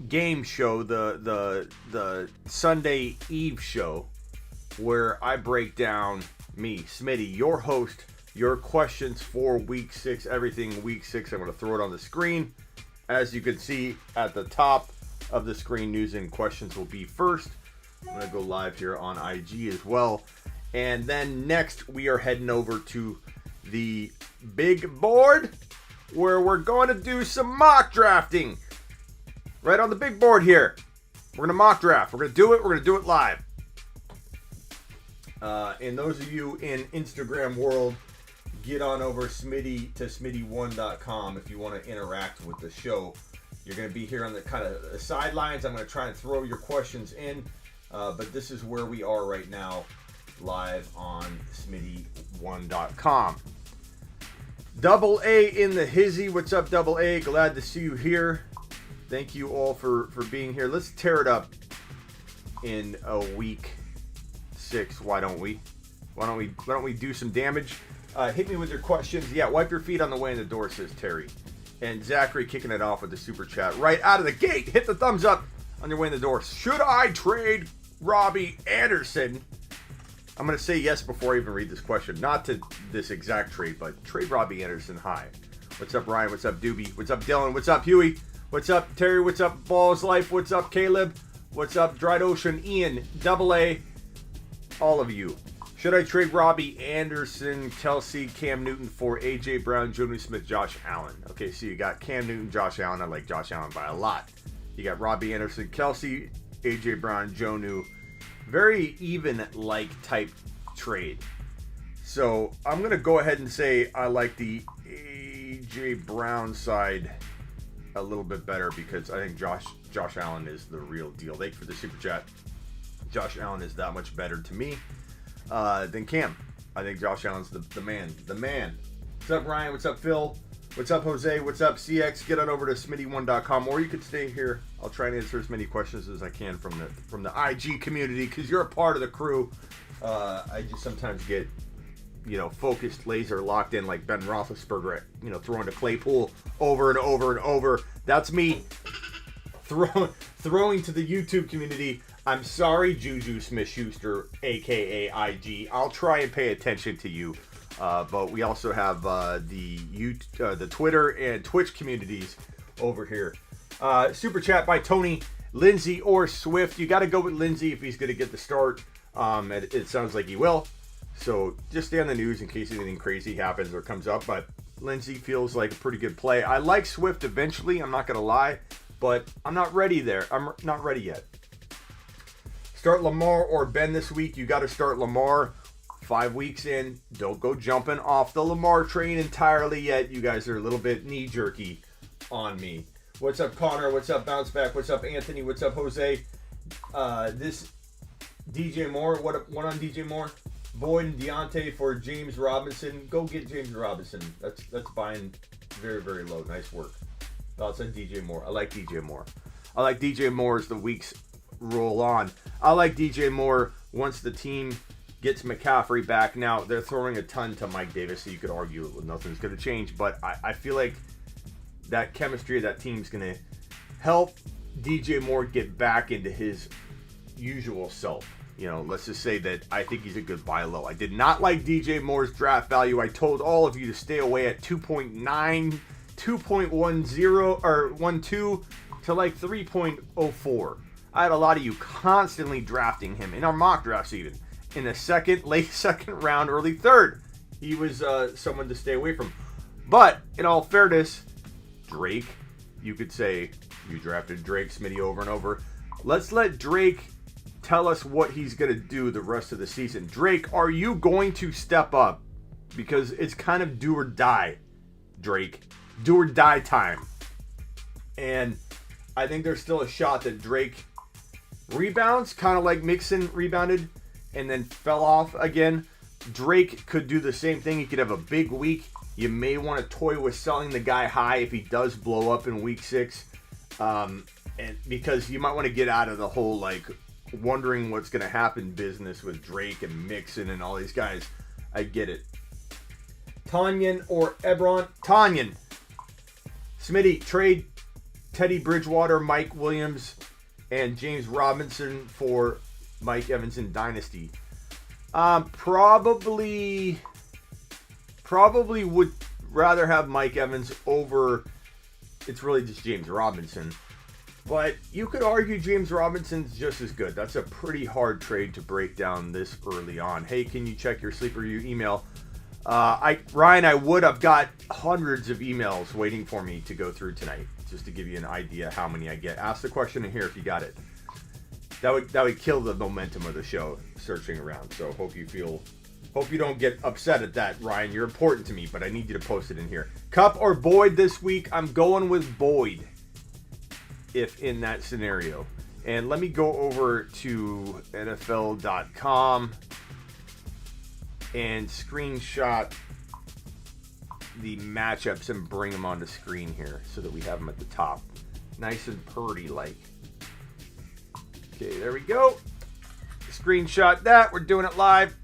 game show, the Sunday Eve show, where I break down me, Smitty, your host, your questions for Week 6, everything Week 6. I'm going to throw it on the screen. As you can see at the top of the screen, news and questions will be first. I'm going to go live here on IG as well. And then next, we are heading over to the big board, where we're going to do some mock drafting. Right on the big board here. We're going to mock draft. We're going to do it. We're going to do it live. And those of you in Instagram world, get on over Smitty to Smitty1.com if you want to interact with the show. You're going to be here on the kind of the sidelines. I'm going to try and throw your questions in. But this is where we are right now, live on Smitty1.com. Double A in the hizzy. What's up, Double A? Glad to see you here. Thank you all for being here. Let's tear it up in a Week 6. Why don't we? Why don't we do some damage? Hit me with your questions. Yeah, wipe your feet on the way in the door, says Terry. And Zachary kicking it off with the super chat right out of the gate. Hit the thumbs up on your way in the door. Should I trade Robbie Anderson? I'm going to say yes before I even read this question. Not to this exact trade, but trade Robbie Anderson. Hi. What's up, Ryan? What's up, Doobie? What's up, Dylan? What's up, Huey? What's up, Terry? What's up, Balls Life? What's up, Caleb? What's up, Dried Ocean? Ian, Double A, all of you. Should I trade Robbie Anderson, Kelsey, Cam Newton for A.J. Brown, Jonnu Smith, Josh Allen? Okay, so you got Cam Newton, Josh Allen. I like Josh Allen by a lot. You got Robbie Anderson, Kelsey, A.J. Brown, Jonnu. Very even-like type trade. So I'm going to go ahead and say I like the A.J. Brown side a little bit better because I think Josh Allen is the real deal. Thank you for the super chat. Josh Allen is that much better to me than Cam. I think Josh Allen's the man. The man. What's up, Ryan? What's up, Phil? What's up, Jose? What's up, CX? Get on over to Smitty1.com, or you could stay here. I'll try and answer as many questions as I can from the IG community because you're a part of the crew. I just sometimes get, focused, laser, locked in like Ben Roethlisberger, throwing to Claypool over and over and over. That's me throwing to the YouTube community. I'm sorry, Juju Smith-Schuster, a.k.a. IG. I'll try and pay attention to you. But we also have the Twitter and Twitch communities over here. Super chat by Tony, Lindsey or Swift. You got to go with Lindsey if he's going to get the start. It sounds like he will. So just stay on the news in case anything crazy happens or comes up. But Lindsey feels like a pretty good play. I like Swift eventually. I'm not going to lie. But I'm not ready there. I'm not ready yet. Start Lamar or Ben this week. You got to start Lamar. 5 weeks in, don't go jumping off the Lamar train entirely yet. You guys are a little bit knee-jerky on me. What's up, Connor? What's up, Bounce Back? What's up, Anthony? What's up, Jose? This DJ Moore. What on DJ Moore? Boyd and Deontay for James Robinson. Go get James Robinson. That's buying very, very low. Nice work. Thoughts on DJ Moore? I like DJ Moore. I like DJ Moore as the weeks roll on. I like DJ Moore once the team gets McCaffrey back. Now, they're throwing a ton to Mike Davis, so you could argue nothing's going to change. But I feel like that chemistry of that team's going to help DJ Moore get back into his usual self. Let's just say that I think he's a good buy low. I did not like DJ Moore's draft value. I told all of you to stay away at 2.9, 2.10, or 12 to like 3.04. I had a lot of you constantly drafting him in our mock drafts even. In the late second round, early third. He was someone to stay away from. But, in all fairness, Drake, you could say you drafted Drake, Smitty, over and over. Let's let Drake tell us what he's going to do the rest of the season. Drake, are you going to step up? Because it's kind of do or die, Drake. Do or die time. And I think there's still a shot that Drake rebounds, kind of like Mixon rebounded and then fell off again. Drake could do the same thing. He could have a big week. You may want to toy with selling the guy high if he does blow up in week 6. And because you might want to get out of the whole wondering what's going to happen business with Drake and Mixon and all these guys. I get it. Tanyan or Ebron? Tanyan. Smitty, trade Teddy Bridgewater, Mike Williams, and James Robinson for Mike Evans in Dynasty. Probably would rather have Mike Evans over. It's really just James Robinson. But you could argue James Robinson's just as good. That's a pretty hard trade to break down this early on. Hey, can you check your sleeper review email? Ryan, I've got hundreds of emails waiting for me to go through tonight, just to give you an idea how many I get. Ask the question in here if you got it. That would kill the momentum of the show, searching around. So hope you don't get upset at that, Ryan. You're important to me, but I need you to post it in here. Cup or Boyd this week? I'm going with Boyd, if in that scenario. And let me go over to NFL.com and screenshot the matchups and bring them onto screen here so that we have them at the top. Nice and purdy like. Okay, there we go. Screenshot that. We're doing it live.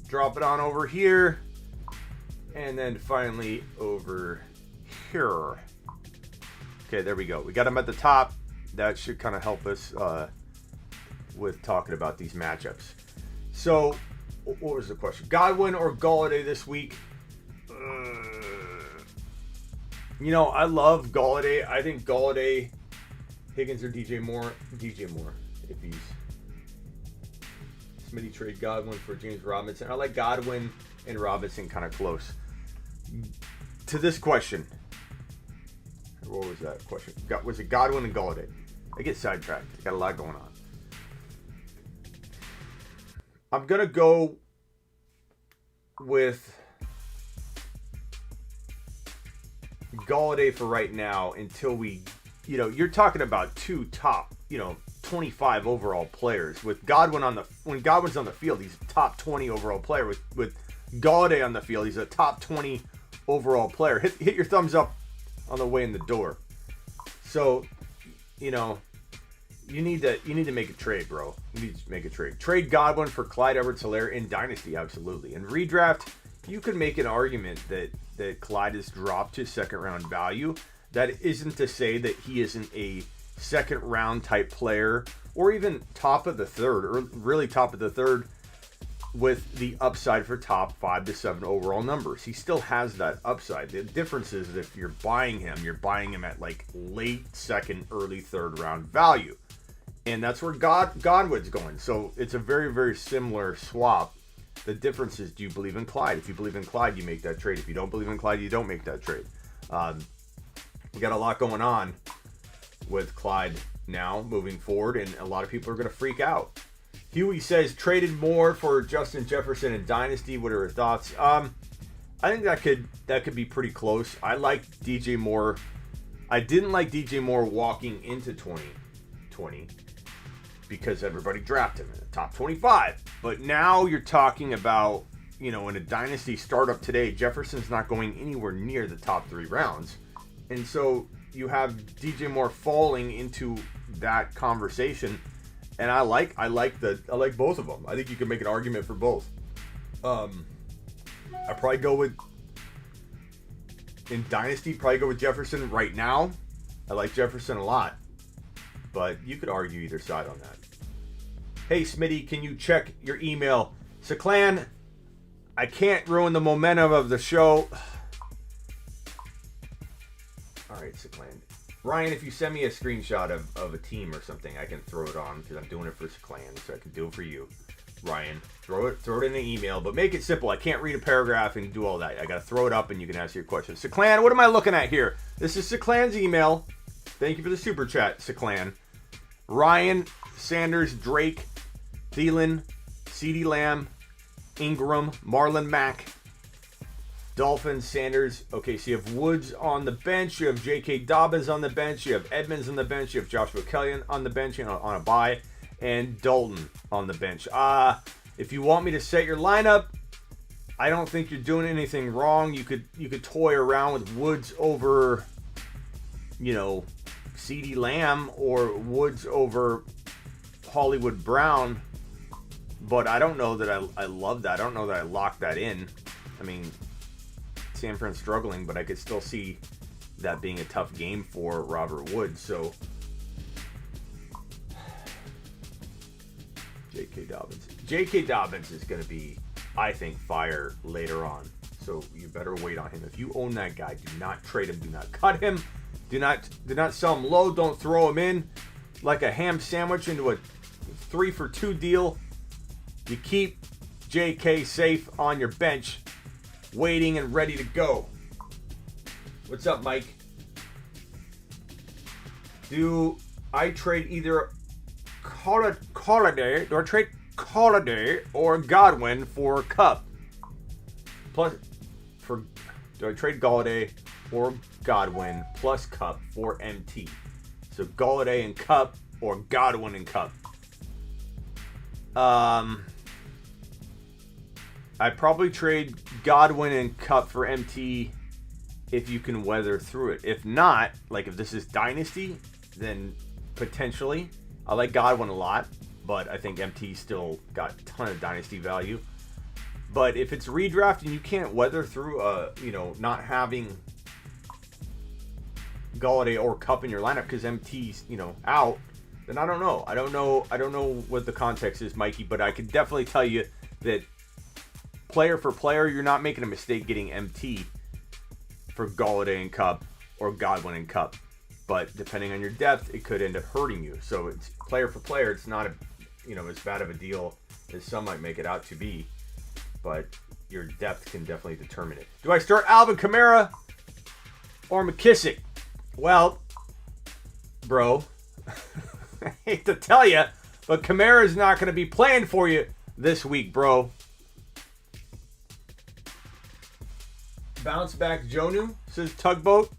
Drop it on over here. And then finally over here. Okay, there we go. We got them at the top. That should kind of help us with talking about these matchups. So, what was the question? Godwin or Golladay this week? I love Golladay. I think Golladay, Higgins or DJ Moore, if he's... Smitty trade Godwin for James Robinson. I like Godwin and Robinson kind of close. To this question. What was that question? Was it Godwin and Golladay? I get sidetracked. I got a lot going on. I'm going to go with Golladay for right now until we, you're talking about two top, 25 overall players. With Godwin when Godwin's on the field, he's a top 20 overall player. With Golladay on the field, he's a top 20 overall player. Hit your thumbs up on the way in the door. So, you need to make a trade, bro. You need to make a trade. Trade Godwin for Clyde Edwards-Helaire in Dynasty, absolutely. And redraft, you could make an argument that Clyde has dropped his second round value. That isn't to say that he isn't a second round type player or even top of the third, or really top of the third, with the upside for top 5 to 7 overall numbers. He still has that upside. The difference is that if you're buying him at like late second, early third round value. And that's where Godwin's going. So it's a very, very similar swap. The difference is, do you believe in Clyde? If you believe in Clyde, you make that trade. If you don't believe in Clyde, you don't make that trade. You got a lot going on with Clyde now moving forward, and a lot of people are going to freak out. Huey says, traded more for Justin Jefferson in Dynasty. What are your thoughts? I think that could be pretty close. I like DJ Moore. I didn't like DJ Moore walking into 2020 because everybody drafted him in the top 25. But now you're talking about, in a Dynasty startup today, Jefferson's not going anywhere near the top 3 rounds. And so you have DJ Moore falling into that conversation. And I like both of them. I think you can make an argument for both. I probably go with, in Dynasty, go with Jefferson right now. I like Jefferson a lot, but you could argue either side on that. Hey Smitty, can you check your email? Seclan, I can't ruin the momentum of the show. All right, Seclan. Ryan, if you send me a screenshot of a team or something, I can throw it on because I'm doing it for Seclan, so I can do it for you. Ryan, throw it in an email, but make it simple. I can't read a paragraph and do all that. I got to throw it up and you can ask your question. Seclan, what am I looking at here? This is Seclan's email. Thank you for the super chat, Seclan. Ryan, Sanders, Drake, Thielen, CeeDee Lamb, Ingram, Marlon Mack, Dolphins, Sanders. Okay, so you have Woods on the bench. You have J.K. Dobbins on the bench. You have Edmonds on the bench. You have Joshua Kelly on the bench on a bye. And Dalton on the bench. If you want me to set your lineup, I don't think you're doing anything wrong. You could toy around with Woods over, CeeDee Lamb or Woods over Hollywood Brown. But I don't know that I love that. I don't know that I lock that in. I mean, San Fran's struggling, but I could still see that being a tough game for Robert Woods. So J.K. Dobbins is going to be, I think, fire later on. So you better wait on him. If you own that guy, do not trade him. Do not cut him. Do not sell him low. Don't throw him in like a ham sandwich into a 3-for-2 deal. You keep JK safe on your bench, waiting and ready to go. What's up, Mike? Do I trade either Holiday? Do I trade Holiday or Godwin for Cup? Do I trade Galladay or Godwin plus Cup for MT? So Galladay and Cup or Godwin and Cup. I probably trade Godwin and Cup for MT if you can weather through it. If not, like if this is Dynasty, then potentially. I like Godwin a lot, but I think MT still got a ton of Dynasty value. But if it's redraft and you can't weather through, not having Galladay or Cup in your lineup because MT's, out, then I don't know. I don't know what the context is, Mikey, but I can definitely tell you that player for player, you're not making a mistake getting MT for Galladay and Cup or Godwin and Cup. But depending on your depth, it could end up hurting you. So it's player for player. It's not as bad of a deal as some might make it out to be. But your depth can definitely determine it. Do I start Alvin Kamara or McKissick? Well, bro, I hate to tell you, but Kamara is not going to be playing for you this week, bro. Bounce back Jonu, says Tugboat.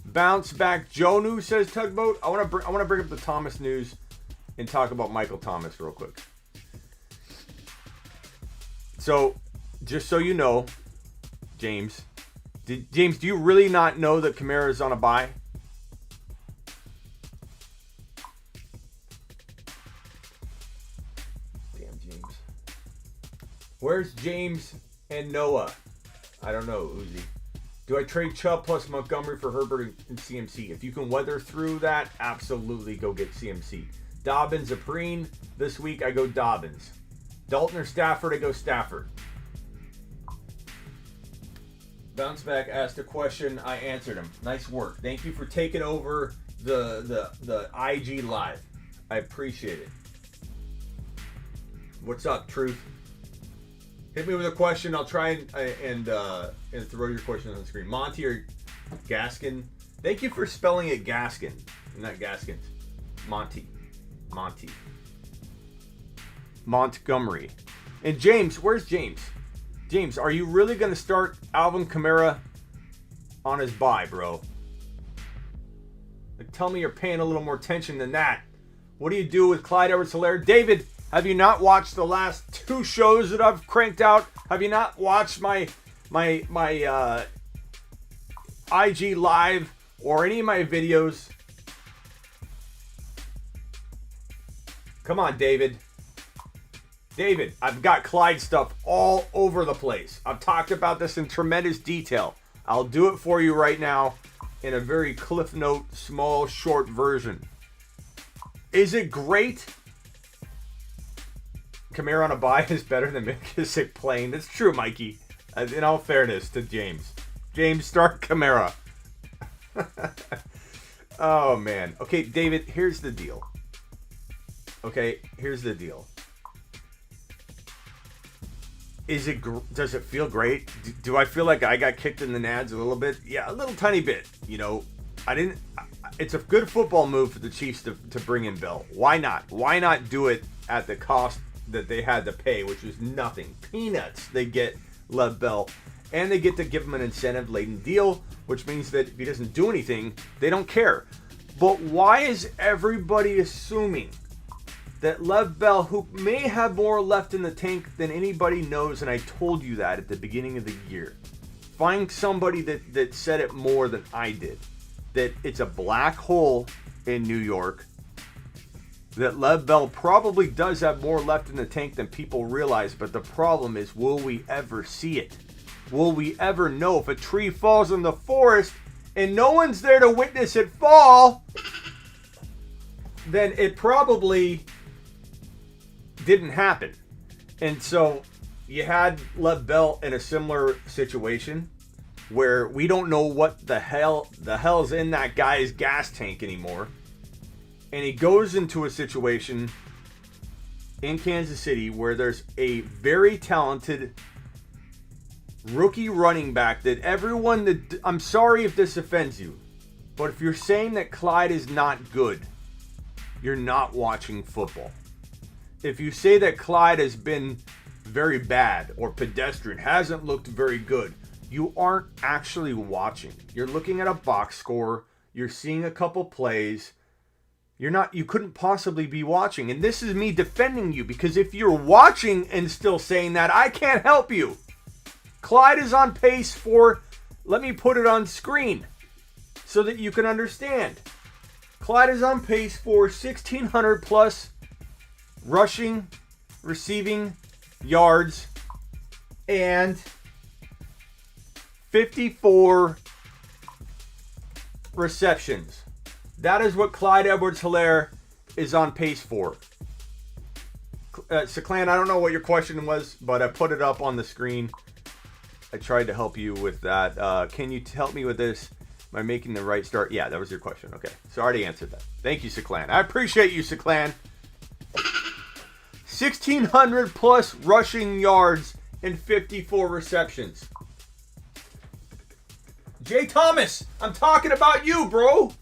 Bounce back Jonu, says Tugboat. I want to bring up the Thomas news and talk about Michael Thomas real quick. So, just so you know, James, do you really not know that Kamara is on a bye? Damn, James. Where's James and Noah? I don't know, Uzi. Do I trade Chubb plus Montgomery for Herbert and CMC? If you can weather through that, absolutely go get CMC. Dobbins, Apreen. This week, I go Dobbins. Dalton or Stafford, I go Stafford. Bounce back asked a question. I answered him. Nice work. Thank you for taking over the IG live. I appreciate it. What's up, Truth? Hit me with a question. I'll try and throw your question on the screen. Monty or Gaskin? Thank you for spelling it Gaskin, not Gaskins. Monty. Montgomery. And James, where's James? James, are you really going to start Alvin Kamara on his bye, bro? Like, tell me you're paying a little more attention than that. What do you do with Clyde Edwards-Helaire? David, have you not watched the last 2 shows that I've cranked out? Have you not watched my IG live or any of my videos? Come on, David. David, I've got Clyde stuff all over the place. I've talked about this in tremendous detail. I'll do it for you right now in a very Cliff Note, small, short version. Is it great? Kamara on a bye is better than McKissick playing. That's true, Mikey. In all fairness to James. James, start Kamara. Oh, man. Okay, David, here's the deal. Does it feel great? Do I feel like I got kicked in the nads a little bit? Yeah, a little tiny bit. It's a good football move for the Chiefs to bring in Bell. Why not? Why not do it at the cost that they had to pay, which was nothing. Peanuts they get Lev Bell. And they get to give him an incentive-laden deal, which means that if he doesn't do anything, they don't care. But why is everybody assuming that Lev Bell, who may have more left in the tank than anybody knows, and I told you that at the beginning of the year. Find somebody that said it more than I did. That it's a black hole in New York. That Lev Bell probably does have more left in the tank than people realize, but the problem is, will we ever see it? Will we ever know? If a tree falls in the forest and no one's there to witness it fall, then it probably didn't happen. And so you had Lev Bell in a similar situation where we don't know what the hell's in that guy's gas tank anymore. And he goes into a situation in Kansas City where there's a very talented rookie running back that I'm sorry if this offends you, but if you're saying that Clyde is not good, you're not watching football. If you say that Clyde has been very bad or pedestrian, hasn't looked very good, you aren't actually watching. You're looking at a box score, you're seeing a couple plays. You couldn't possibly be watching. And this is me defending you, because if you're watching and still saying that, I can't help you. Clyde is on pace for, let me put it on screen so that you can understand. Clyde is on pace for 1,600 plus rushing, receiving yards, and 54 receptions. That is what Clyde Edwards-Helaire is on pace for. Seclan, I don't know what your question was, but I put it up on the screen. I tried to help you with that. Can you help me with this? Am I making the right start? Yeah, that was your question. Okay, so I already answered that. Thank you, Seclan. I appreciate you, Seclan. 1,600 plus rushing yards and 54 receptions. Jay Thomas, I'm talking about you, bro.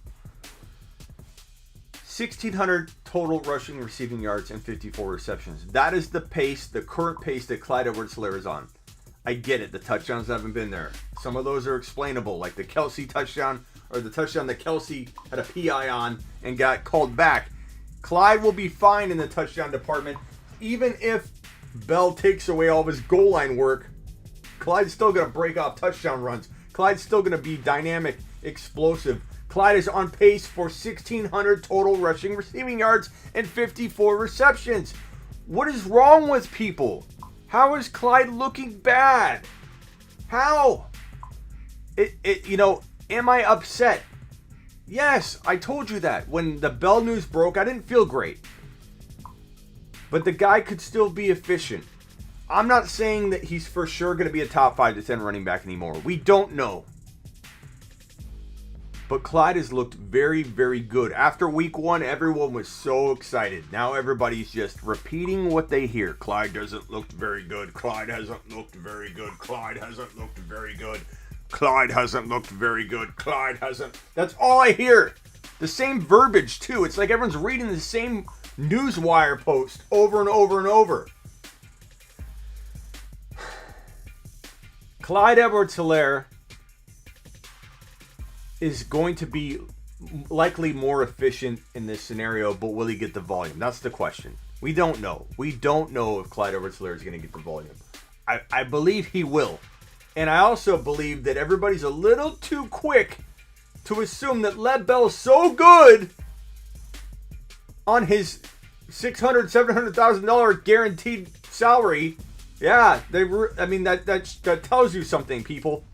1,600 total rushing, receiving yards, and 54 receptions. That is the pace, the current pace that Clyde Edwards-Helaire is on. I get it. The touchdowns haven't been there. Some of those are explainable, like the Kelsey touchdown, or the touchdown that Kelsey had a PI on and got called back. Clyde will be fine in the touchdown department. Even if Bell takes away all of his goal line work, Clyde's still going to break off touchdown runs. Clyde's still going to be dynamic, explosive. Clyde is on pace for 1,600 total rushing, receiving yards, and 54 receptions. What is wrong with people? How is Clyde looking bad? How? Am I upset? Yes, I told you that. When the Bell news broke, I didn't feel great. But the guy could still be efficient. I'm not saying that he's for sure going to be a top 5 to 10 running back anymore. We don't know. But Clyde has looked very, very good. After week 1, everyone was so excited. Now everybody's just repeating what they hear. Clyde doesn't look very good. Clyde hasn't looked very good. Clyde hasn't looked very good. Clyde hasn't looked very good. Clyde hasn't. That's all I hear. The same verbiage, too. It's like everyone's reading the same newswire post over and over and over. Clyde Edwards-Helaire is going to be likely more efficient in this scenario, but will he get the volume? That's the question. We don't know. We don't know if Clyde Edwards-Helaire is going to get the volume. I believe he will. And I also believe that everybody's a little too quick to assume that Lev Bell's so good on his $600,000, $700,000 guaranteed salary. Yeah, that tells you something, people.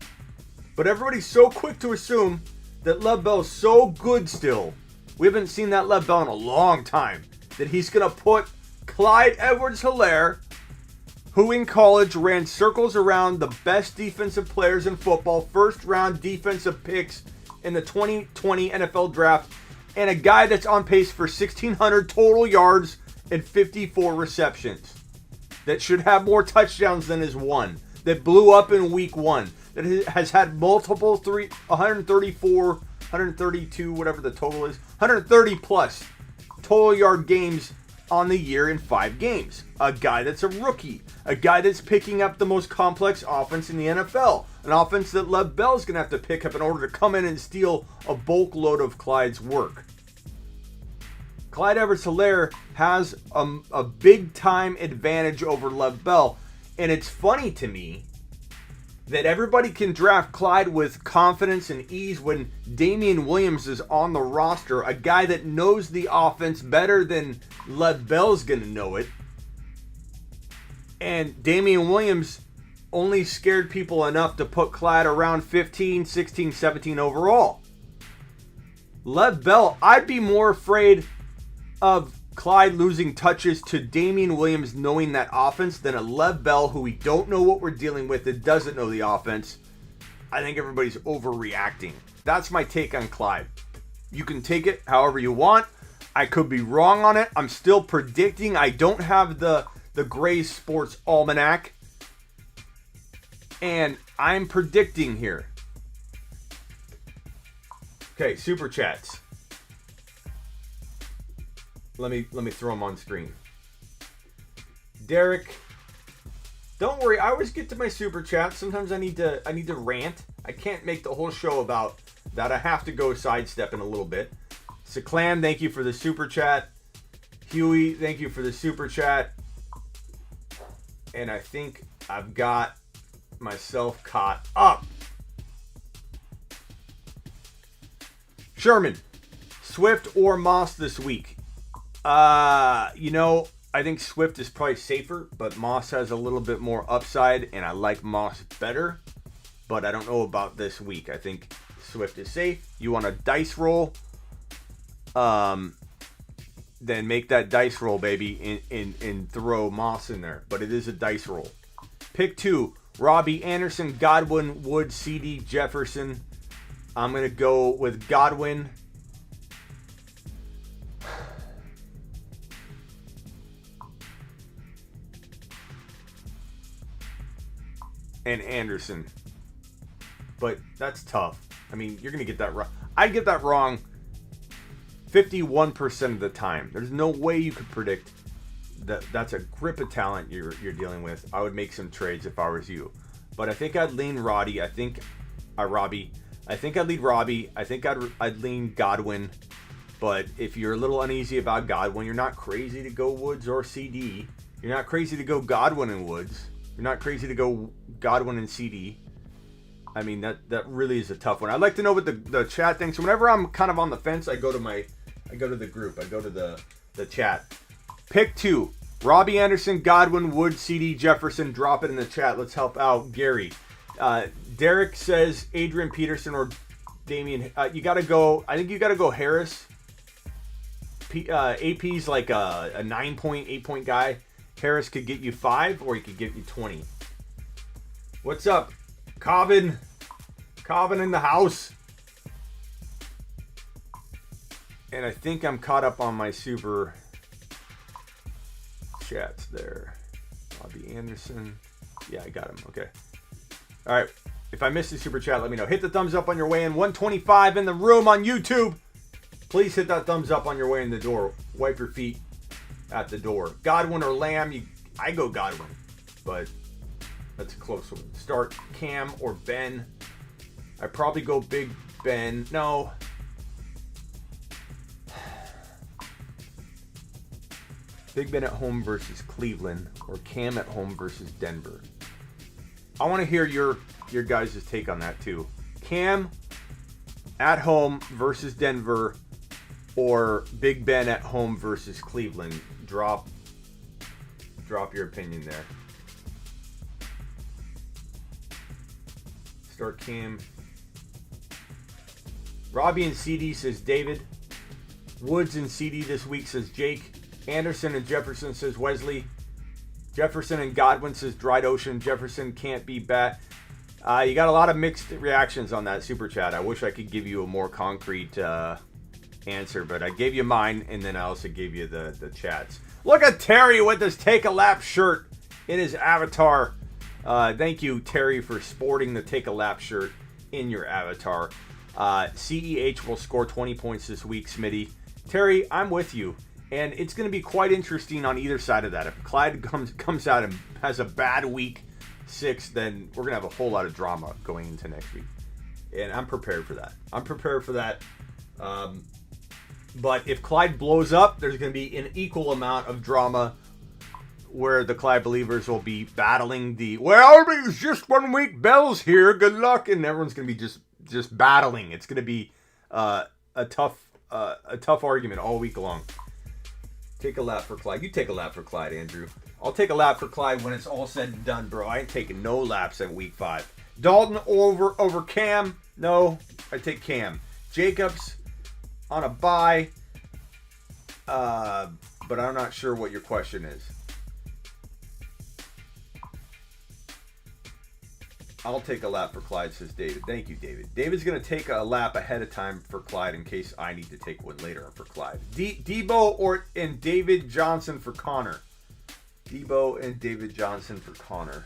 But everybody's so quick to assume that Lev Bell's so good still. We haven't seen that Lev Bell in a long time. That he's going to put Clyde Edwards-Helaire, who in college ran circles around the best defensive players in football, first round defensive picks in the 2020 NFL draft, and a guy that's on pace for 1,600 total yards and 54 receptions. That should have more touchdowns than his one. That blew up in week 1. That has had multiple 134, 132, whatever the total is, 130 plus total yard games on the year in 5 games. A guy that's a rookie. A guy that's picking up the most complex offense in the NFL. An offense that Lev Bell's going to have to pick up in order to come in and steal a bulk load of Clyde's work. Clyde Edwards-Helaire has a big-time advantage over Lev Bell. And it's funny to me that everybody can draft Clyde with confidence and ease when Damian Williams is on the roster, a guy that knows the offense better than Lev Bell's going to know it. And Damian Williams only scared people enough to put Clyde around 15, 16, 17 overall. Lev Bell, I'd be more afraid of Clyde losing touches to Damian Williams knowing that offense than a Lev Bell who we don't know what we're dealing with that doesn't know the offense. I think everybody's overreacting. That's my take on Clyde. You can take it however you want. I could be wrong on it. I'm still predicting. I don't have the Gray Sports Almanac. And I'm predicting here. Okay, super chats. Let me throw them on screen. Derek, don't worry. I always get to my super chats. Sometimes I need to rant. I can't make the whole show about that. I have to go sidestep in a little bit. Seclan, thank you for the super chat. Huey, thank you for the super chat. And I think I've got myself caught up. Sherman, Swift or Moss this week? I think Swift is probably safer, but Moss has a little bit more upside, and I like Moss better. But I don't know about this week. I think Swift is safe. You want a dice roll? Then make that dice roll, baby, and throw Moss in there. But it is a dice roll. Pick 2, Robbie Anderson, Godwin, Woods, CD, Jefferson. I'm going to go with Godwin. And Anderson. But that's tough. I mean, you're going to get that wrong. I'd get that wrong 51% of the time. There's no way you could predict that. That's a grip of talent you're dealing with. I would make some trades if I was you. But I think I'd lean Robbie. I think I'd lead Robbie. I think I'd lean Godwin. But if you're a little uneasy about Godwin, you're not crazy to go Woods or CD. You're not crazy to go Godwin and Woods. You're not crazy to go Godwin and CD. I mean, that really is a tough one. I'd like to know what the chat thinks. So whenever I'm kind of on the fence, I go to the group. I go to the chat. Pick 2. Robbie Anderson, Godwin, Woods, CD, Jefferson. Drop it in the chat. Let's help out Gary. Derek says Adrian Peterson or Damian. You got to go. I think you got to go Harris. AP's like a 9-point, 8-point guy. Harris could get you 5 or he could get you 20. What's up, Cobbin? Cobbin in the house. And I think I'm caught up on my super chats there. Robbie Anderson. Yeah, I got him. Okay. All right. If I missed the super chat, let me know. Hit the thumbs up on your way in. 125 in the room on YouTube. Please hit that thumbs up on your way in the door. Wipe your feet at the door. Godwin or Lamb? I go Godwin, but that's a close one. Start Cam or Ben. I probably go Big Ben. No. Big Ben at home versus Cleveland or Cam at home versus Denver. I want to hear your guys' take on that too. Cam at home versus Denver or Big Ben at home versus Cleveland. Drop your opinion there. Start Cam. Robbie and CD says David. Woods and CD this week says Jake. Anderson and Jefferson says Wesley. Jefferson and Godwin says Dried Ocean. Jefferson can't be bad. You got a lot of mixed reactions on that super chat. I wish I could give you a more concrete answer, but I gave you mine, and then I also gave you the chats. Look at Terry with his Take a Lap shirt in his avatar. Thank you, Terry, for sporting the Take a Lap shirt in your avatar. CEH will score 20 points this week, Smitty. Terry, I'm with you. And it's going to be quite interesting on either side of that. If Clyde comes out and has a bad week 6, then we're going to have a whole lot of drama going into next week. And I'm prepared for that. But if Clyde blows up, there's going to be an equal amount of drama where the Clyde believers will be battling well, it's just 1 week, Bell's here, good luck. And everyone's going to be just battling. It's going to be a tough argument all week long. Take a lap for Clyde. You take a lap for Clyde, Andrew. I'll take a lap for Clyde when it's all said and done, bro. I ain't taking no laps in week 5. Dalton over Cam. No, I take Cam. Jacobs on a bye. But I'm not sure what your question is. I'll take a lap for Clyde, says David. Thank you, David. David's going to take a lap ahead of time for Clyde in case I need to take one later for Clyde. Debo and David Johnson for Connor. Debo and David Johnson for Connor.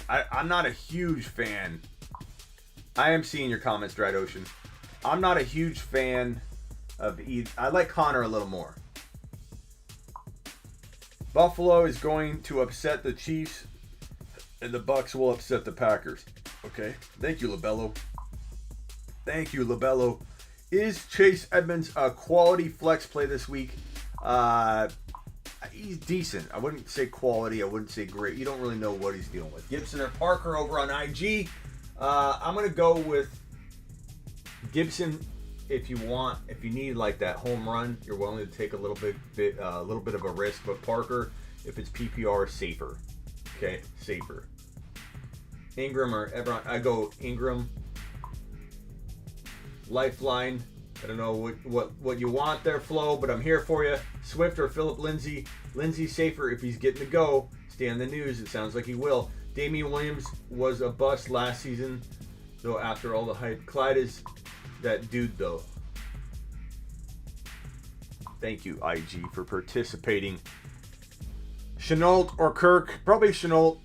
I'm not a huge fan. I am seeing your comments, Dried Ocean. I'm not a huge fan of either. I like Connor a little more. Buffalo is going to upset the Chiefs, and the Bucs will upset the Packers. Okay. Thank you, LaBello. Thank you, LaBello. Is Chase Edmonds a quality flex play this week? He's decent. I wouldn't say quality. I wouldn't say great. You don't really know what he's dealing with. Gibson or Parker over on IG. I'm going to go with Gibson. If you need like that home run, you're willing to take a little bit of a risk. But Parker, if it's PPR, safer. Okay, safer. Ingram or Ebron, I go Ingram. Lifeline. I don't know what you want there, Flo, but I'm here for you. Swift or Philip Lindsay. Lindsay's safer if he's getting to go. Stay on the news. It sounds like he will. Damian Williams was a bust last season, though after all the hype. Clyde is that dude, though. Thank you, IG, for participating. Chenault or Kirk? Probably Chenault.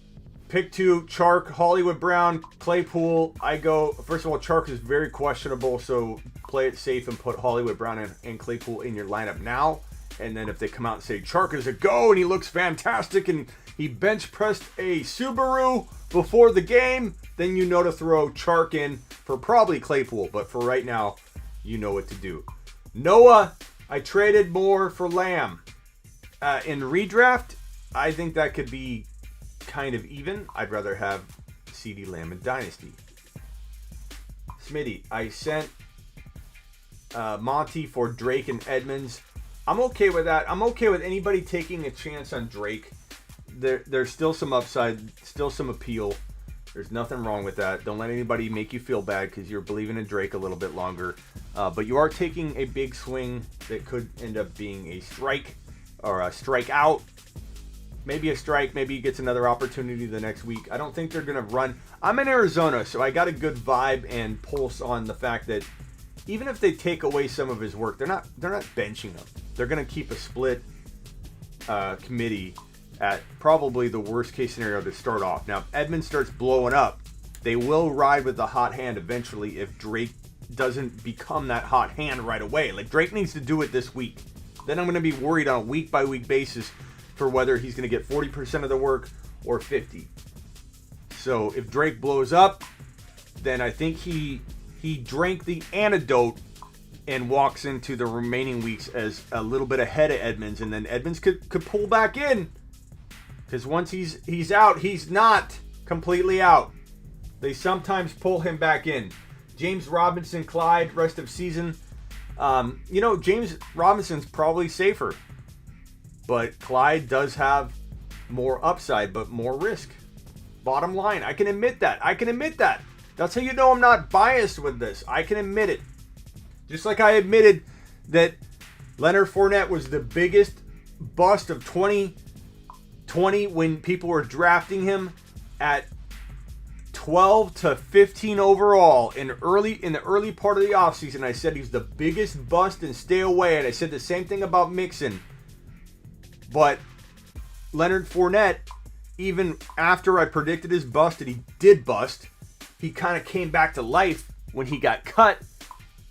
Pick 2, Chark, Hollywood Brown, Claypool. I go, first of all, Chark is very questionable, so play it safe and put Hollywood Brown and Claypool in your lineup now. And then if they come out and say Chark is a go and he looks fantastic and he bench pressed a Subaru before the game, then you know to throw Chark in for probably Claypool. But for right now, you know what to do. Noah, I traded more for Lamb. In redraft, I think that could be kind of even. I'd rather have CD Lamb in Dynasty. Smitty, I sent Monty for Drake and Edmonds. I'm okay with that. I'm okay with anybody taking a chance on Drake. There's still some upside, still some appeal. There's nothing wrong with that. Don't let anybody make you feel bad because you're believing in Drake a little bit longer. But you are taking a big swing that could end up being a strike or a strikeout. Maybe a strike. Maybe he gets another opportunity the next week. I don't think they're going to run. I'm in Arizona, so I got a good vibe and pulse on the fact that even if they take away some of his work, they're not benching him. They're going to keep a split committee at probably the worst case scenario to start off. Now, if Edmonds starts blowing up, they will ride with the hot hand eventually if Drake doesn't become that hot hand right away. Like, Drake needs to do it this week. Then I'm going to be worried on a week-by-week basis for whether he's going to get 40% of the work or 50%. So if Drake blows up, then I think he drank the antidote and walks into the remaining weeks as a little bit ahead of Edmonds, and then Edmonds could pull back in. Because once he's out, he's not completely out. They sometimes pull him back in. James Robinson, Clyde, rest of season. James Robinson's probably safer. But Clyde does have more upside, but more risk. Bottom line, I can admit that. That's how you know I'm not biased with this. I can admit it. Just like I admitted that Leonard Fournette was the biggest bust of 2020 when people were drafting him at 12 to 15 overall in the early part of the offseason. I said he's the biggest bust and stay away. And I said the same thing about Mixon. But Leonard Fournette, even after I predicted his bust, and he did bust, he kind of came back to life when he got cut,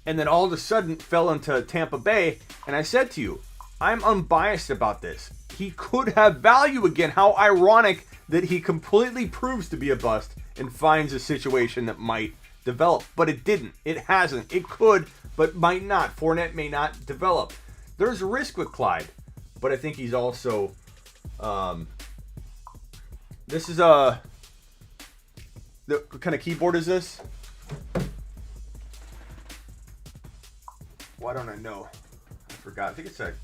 and then all of a sudden fell into Tampa Bay. And I said to you, I'm unbiased about this. He could have value again. How ironic that he completely proves to be a bust and finds a situation that might develop. But it didn't. It hasn't. It could, but might not. Fournette may not develop. There's a risk with Clyde. But I think he's also, this is what kind of keyboard is this? Why don't I know? I forgot. I think it's a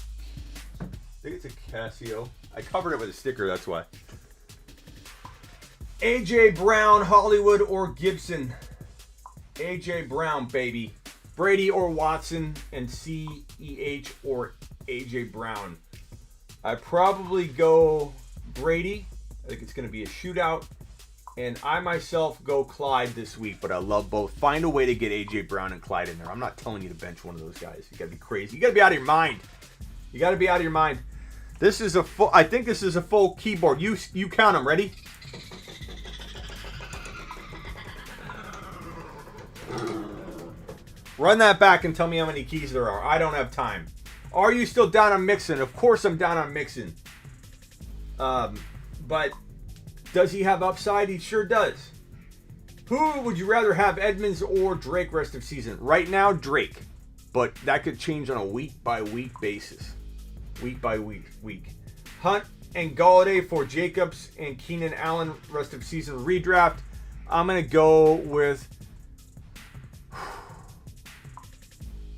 Casio. I covered it with a sticker, that's why. AJ Brown, Hollywood or Gibson? AJ Brown, baby. Brady or Watson, and CEH or AJ Brown. I probably go Brady. I think it's going to be a shootout. And I myself go Clyde this week, but I love both. Find a way to get AJ Brown and Clyde in there. I'm not telling you to bench one of those guys. You got to be crazy. You got to be out of your mind. You got to be out of your mind. This is a full. I think this is a full keyboard. You count them. Ready? Run that back and tell me how many keys there are. I don't have time. Are you still down on Mixon? Of course I'm down on Mixon. But does he have upside? He sure does. Who would you rather have, Edmonds or Drake rest of season? Right now, Drake. But that could change on a week-by-week basis. Week. Hunt and Galladay for Jacobs and Keenan Allen rest of season redraft. I'm going to go with...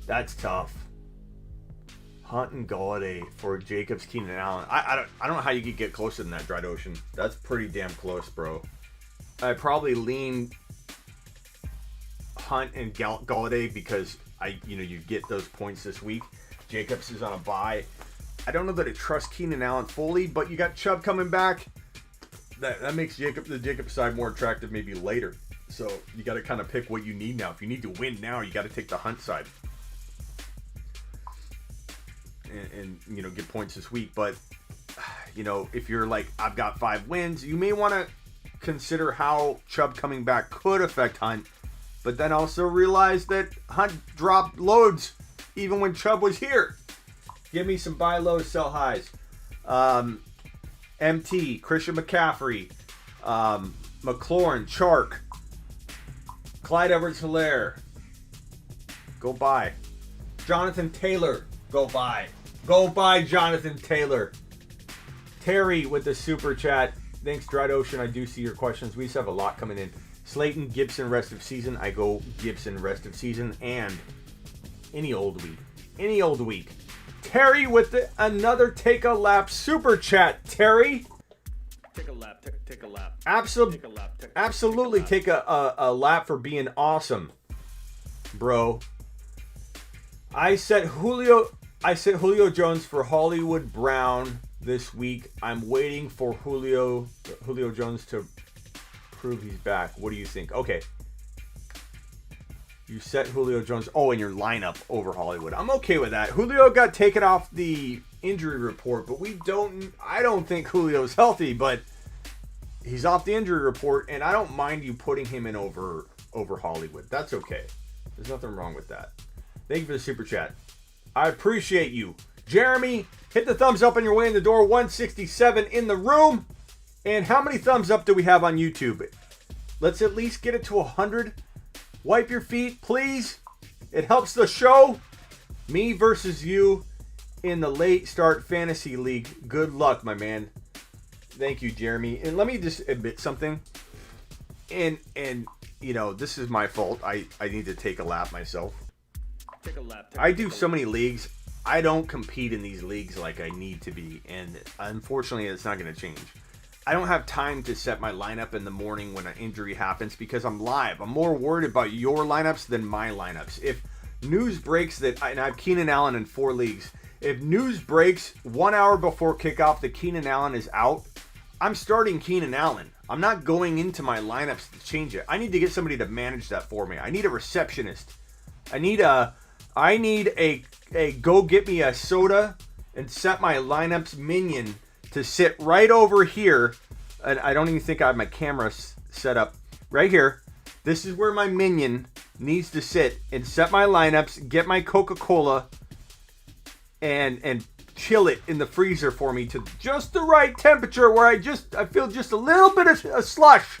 That's tough. Hunt and Galladay for Jacobs, Keenan Allen. I don't know how you could get closer than that, Dried Ocean. That's pretty damn close, bro. I probably lean Hunt and Galladay because you get those points this week. Jacobs is on a bye. I don't know that I trust Keenan Allen fully, but you got Chubb coming back. That makes the Jacobs side more attractive maybe later. So you got to kind of pick what you need now. If you need to win now, you got to take the Hunt side. And get points this week. But if you're like, I've got 5 wins, you may want to consider how Chubb coming back could affect Hunt, but then also realize that Hunt dropped loads even when Chubb was here. Give me some buy lows, sell highs. MT, Christian McCaffrey, McLaurin, Chark, Clyde Edwards-Helaire, go buy. Jonathan Taylor, go buy. Go buy Jonathan Taylor. Terry with the super chat. Thanks, Dried Ocean. I do see your questions. We just have a lot coming in. Slayton, Gibson, rest of season. I go Gibson, rest of season. And any old week. Terry with another take a lap super chat. Terry. Take a lap. Take a lap. Absolutely take a lap for being awesome, bro. I set Julio Jones for Hollywood Brown this week. I'm waiting for Julio Jones to prove he's back. What do you think? Okay. You set Julio Jones in your lineup over Hollywood. I'm okay with that. Julio got taken off the injury report, but I don't think Julio's healthy, but he's off the injury report, and I don't mind you putting him in over Hollywood. That's okay. There's nothing wrong with that. Thank you for the super chat. I appreciate you. Jeremy, hit the thumbs up on your way in the door. 167 in the room. And how many thumbs up do we have on YouTube? Let's at least get it to 100. Wipe your feet, please. It helps the show. Me versus you in the late start fantasy league. Good luck, my man. Thank you, Jeremy. And let me just admit something. And this is my fault. I need to take a lap myself. Take a lap. I do so many leagues. I don't compete in these leagues like I need to be. And unfortunately, it's not going to change. I don't have time to set my lineup in the morning when an injury happens because I'm live. I'm more worried about your lineups than my lineups. If news breaks and I have Keenan Allen in 4 leagues. If news breaks 1 hour before kickoff that Keenan Allen is out, I'm starting Keenan Allen. I'm not going into my lineups to change it. I need to get somebody to manage that for me. I need a receptionist. I need a go get me a soda and set my lineups minion to sit right over here. And I don't even think I have my camera set up right here. This is where my minion needs to sit and set my lineups, get my Coca-Cola and chill it in the freezer for me to just the right temperature where I feel just a little bit of a slush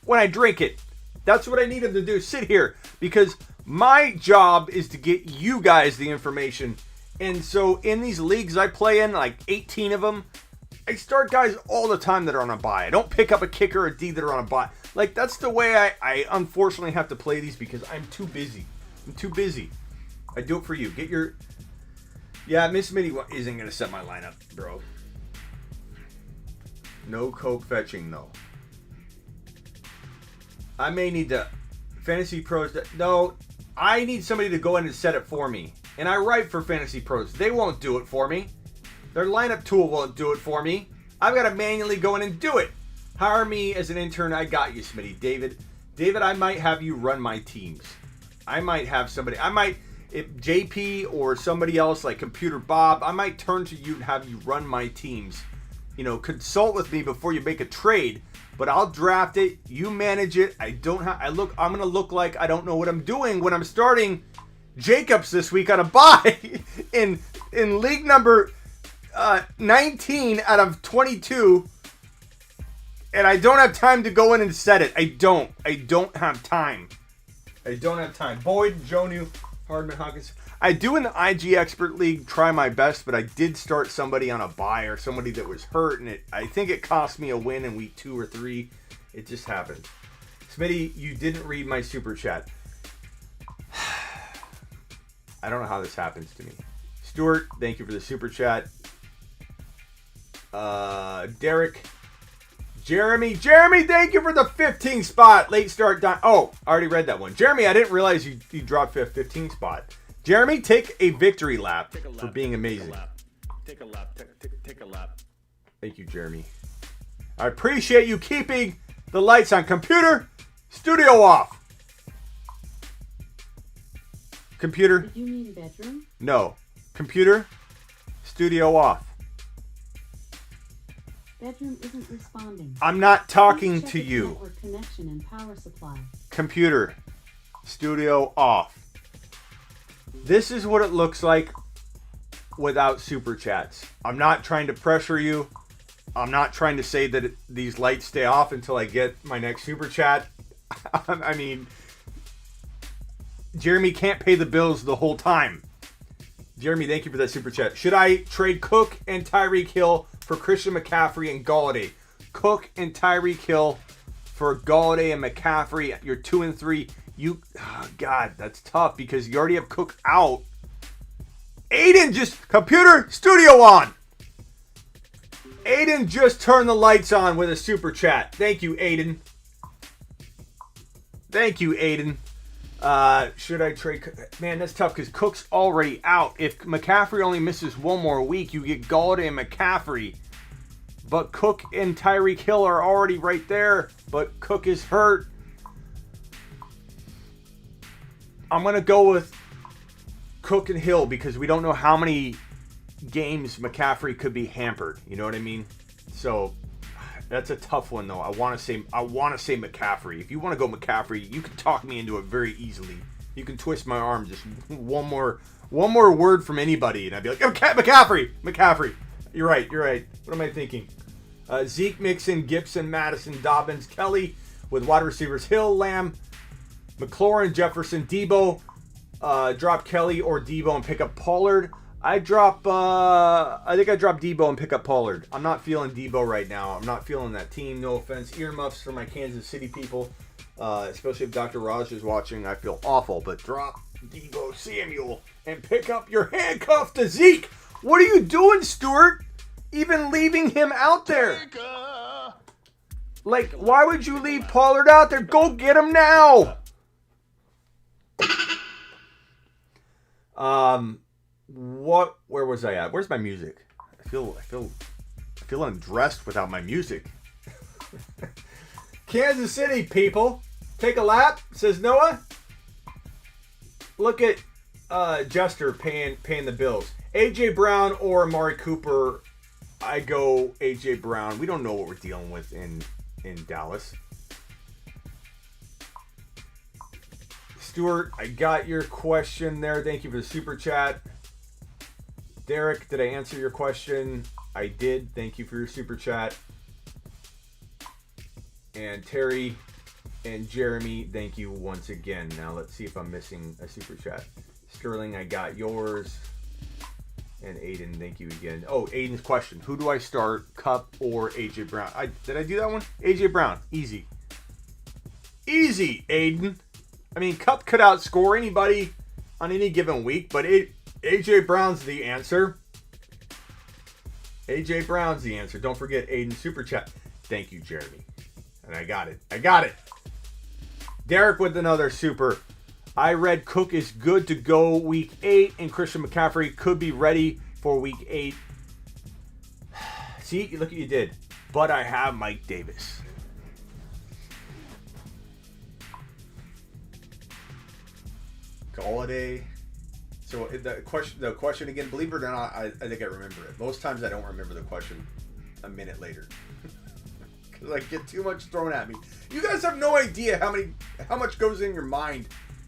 when I drink it. That's what I need him to do. Sit here because my job is to get you guys the information. And so in these leagues I play in, like 18 of them, I start guys all the time that are on a bye. I don't pick up a kicker or a D that are on a bye. Like, that's the way I unfortunately have to play these because I'm too busy. I do it for you. Get your... Yeah, Miss Mitty isn't going to set my lineup, bro. No Coke fetching, though. I may need to... Fantasy Pros... No, I need somebody to go in and set it for me. And I write for Fantasy Pros. They won't do it for me. Their lineup tool won't do it for me. I've got to manually go in and do it. Hire me as an intern. I got you, Smitty. David, I might have you run my teams. I might have somebody... If JP or somebody else like Computer Bob, I might turn to you and have you run my teams. You know, consult with me before you make a trade. But I'll draft it. You manage it. I'm gonna look like I don't know what I'm doing when I'm starting Jacobs this week on a bye in league number 19 out of 22. And I don't have time to go in and set it. I don't have time. Boyd, Jonu, Hardman, Hawkins. I do in the IG Expert League try my best, but I did start somebody on a bye or somebody that was hurt, and I think it cost me a win in week 2 or 3. It just happened. Smitty, you didn't read my super chat. I don't know how this happens to me. Stuart, thank you for the super chat. Derek. Jeremy, thank you for the 15 spot. Late start. Oh, I already read that one. Jeremy, I didn't realize you dropped a 15 spot. Jeremy, take a victory lap for being amazing. Take a lap. Thank you, Jeremy. I appreciate you keeping the lights on. Computer, studio off. Computer. Did you need a bedroom? No. Computer, studio off. Bedroom isn't responding. I'm not talking to you. Network connection and power supply. Computer, studio off. This is what it looks like without super chats. I'm not trying to pressure you. I'm not trying to say that these lights stay off until I get my next super chat. I mean, Jeremy can't pay the bills the whole time. Jeremy, thank you for that super chat. Should I trade Cook and Tyreek Hill for Christian McCaffrey and Galladay? Cook and Tyreek Hill for Galladay and McCaffrey. You're 2 and 3. God, that's tough because you already have Cook out. Aiden computer studio on. Aiden just turned the lights on with a super chat. Thank you, Aiden. Should I trade? Man, that's tough because Cook's already out. If McCaffrey only misses one more week, you get Galladay and McCaffrey. But Cook and Tyreek Hill are already right there. But Cook is hurt. I'm going to go with Cook and Hill because we don't know how many games McCaffrey could be hampered. You know what I mean? So that's a tough one, though. I want to say McCaffrey. If you want to go McCaffrey, you can talk me into it very easily. You can twist my arm. Just one more word from anybody, and I'd be like, oh, McCaffrey. You're right. What am I thinking? Zeke, Mixon, Gibson, Madison, Dobbins, Kelly with wide receivers Hill, Lamb, McLaurin, Jefferson, Debo. Drop Kelly or Debo and pick up Pollard. I think I drop Debo and pick up Pollard. I'm not feeling Debo right now. I'm not feeling that team. No offense. Earmuffs for my Kansas City people. Especially if Dr. Raj is watching. I feel awful. But drop Debo Samuel and pick up your handcuff to Zeke. What are you doing, Stuart? Even leaving him out there. Like, why would you leave Pollard out there? Go get him now. Where was I at? Where's my music? I feel undressed without my music. Kansas City people, take a lap, says Noah. Look at Jester paying the bills. AJ Brown or Amari Cooper. I go AJ Brown. We don't know what we're dealing with in Dallas. Stuart, I got your question there. Thank you for the super chat. Derek, did I answer your question? I did. Thank you for your super chat. And Terry and Jeremy, thank you once again. Now let's see if I'm missing a super chat. Sterling, I got yours. And Aiden, thank you again. Oh, Aiden's question. Who do I start, Cup or AJ Brown? Did I do that one? AJ Brown. Easy. Easy, Aiden. I mean, Cup could outscore anybody on any given week, but AJ Brown's the answer. AJ Brown's the answer. Don't forget Aiden's super chat. Thank you, Jeremy. And I got it. Derek with another super. I read Cook is good to go week 8, and Christian McCaffrey could be ready for week 8. See, look what you did. But I have Mike Davis. Galladay. So the question again, believe it or not, I think I remember it. Most times I don't remember the question a minute later. Because I get too much thrown at me. You guys have no idea how much goes in your mind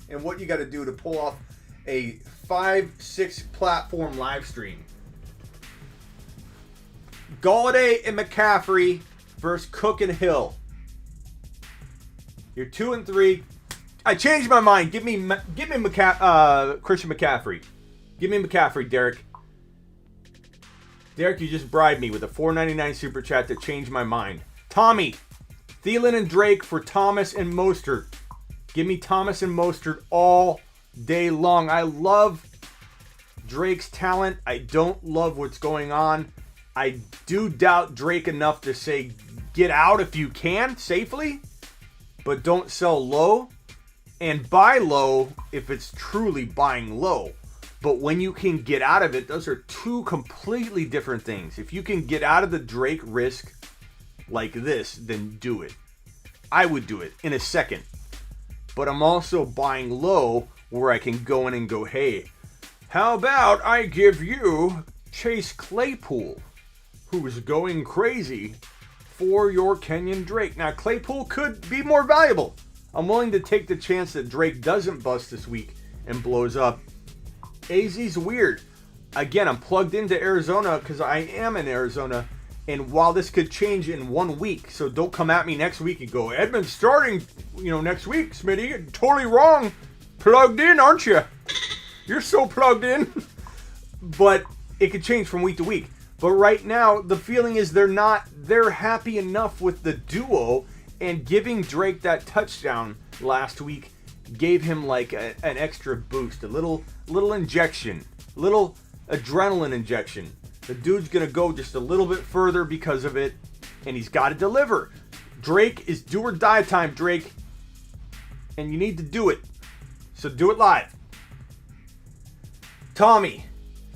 and what you got to do to pull off a 5-6 platform live stream. Galladay and McCaffrey versus Cook and Hill. You're 2 and 3. I changed my mind. Give me Christian McCaffrey. Give me McCaffrey, Derek. Derek, you just bribed me with a $4.99 super chat to change my mind. Tommy, Thielen and Drake for Thomas and Mostert. Give me Thomas and Mostert all day long. I love Drake's talent. I don't love what's going on. I do doubt Drake enough to say get out if you can safely, but don't sell low. And buy low if it's truly buying low. But when you can get out of it, those are two completely different things. If you can get out of the Drake risk like this, then do it. I would do it in a second. But I'm also buying low where I can go in and go, hey, how about I give you Chase Claypool, who is going crazy for your Kenyon Drake. Now, Claypool could be more valuable. I'm willing to take the chance that Drake doesn't bust this week and blows up. AZ's weird. Again, I'm plugged into Arizona because I am in Arizona. And while this could change in 1 week, so don't come at me next week and go, Edmonds starting, next week, Smitty. You're totally wrong. Plugged in, aren't you? You're so plugged in. But it could change from week to week. But right now, the feeling is they're happy enough with the duo. And giving Drake that touchdown last week gave him like an extra boost, a little injection, little adrenaline injection. The dude's going to go just a little bit further because of it, and he's got to deliver. Drake is do or die time, Drake, and you need to do it. So do it live. Tommy,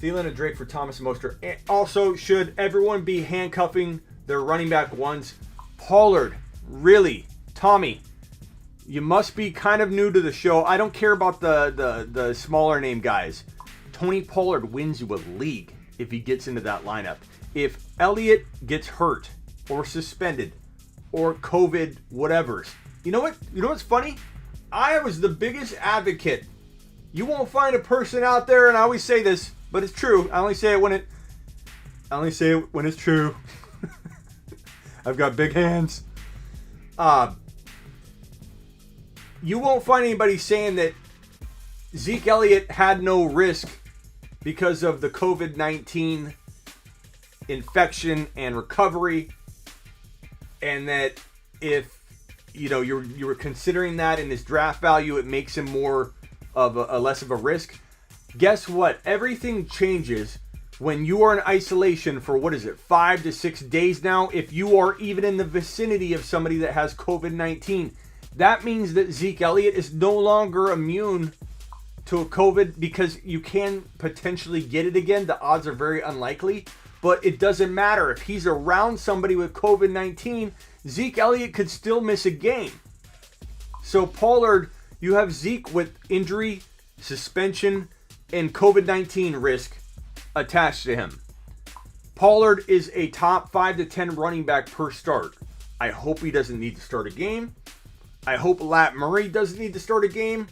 Thielen and Drake for Thomas and Mostert. And also, should everyone be handcuffing their running back ones? Pollard. Really, Tommy, you must be kind of new to the show. I don't care about the smaller name guys. Tony Pollard wins you a league if he gets into that lineup. If Elliott gets hurt or suspended or COVID whatevers. You know what's funny? I was the biggest advocate. You won't find a person out there, and I always say this, but it's true. I only say it when it's true. I've got big hands. You won't find anybody saying that Zeke Elliott had no risk because of the COVID-19 infection and recovery, and that if you were considering that in his draft value, it makes him more of a less of a risk. Guess what? Everything changes when you are in isolation for 5 to 6 days now. If you are even in the vicinity of somebody that has COVID-19, that means that Zeke Elliott is no longer immune to a COVID, because you can potentially get it again. The odds are very unlikely, but it doesn't matter. If he's around somebody with COVID-19, Zeke Elliott could still miss a game. So Pollard, you have Zeke with injury, suspension, and COVID-19 risk attached to him. Pollard is a top 5 to 10 running back per start. I hope he doesn't need to start a game. I hope Lat Murray doesn't need to start a game.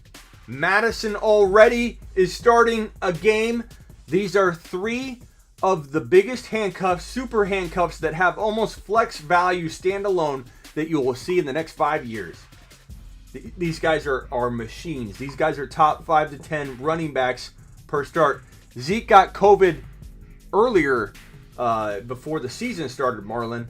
Madison already is starting a game. These are 3 of the biggest handcuffs, super handcuffs, that have almost flex value standalone that you will see in the next 5 years. These guys are machines. These guys are top 5 to 10 running backs per start. Zeke got COVID earlier before the season started, Marlon.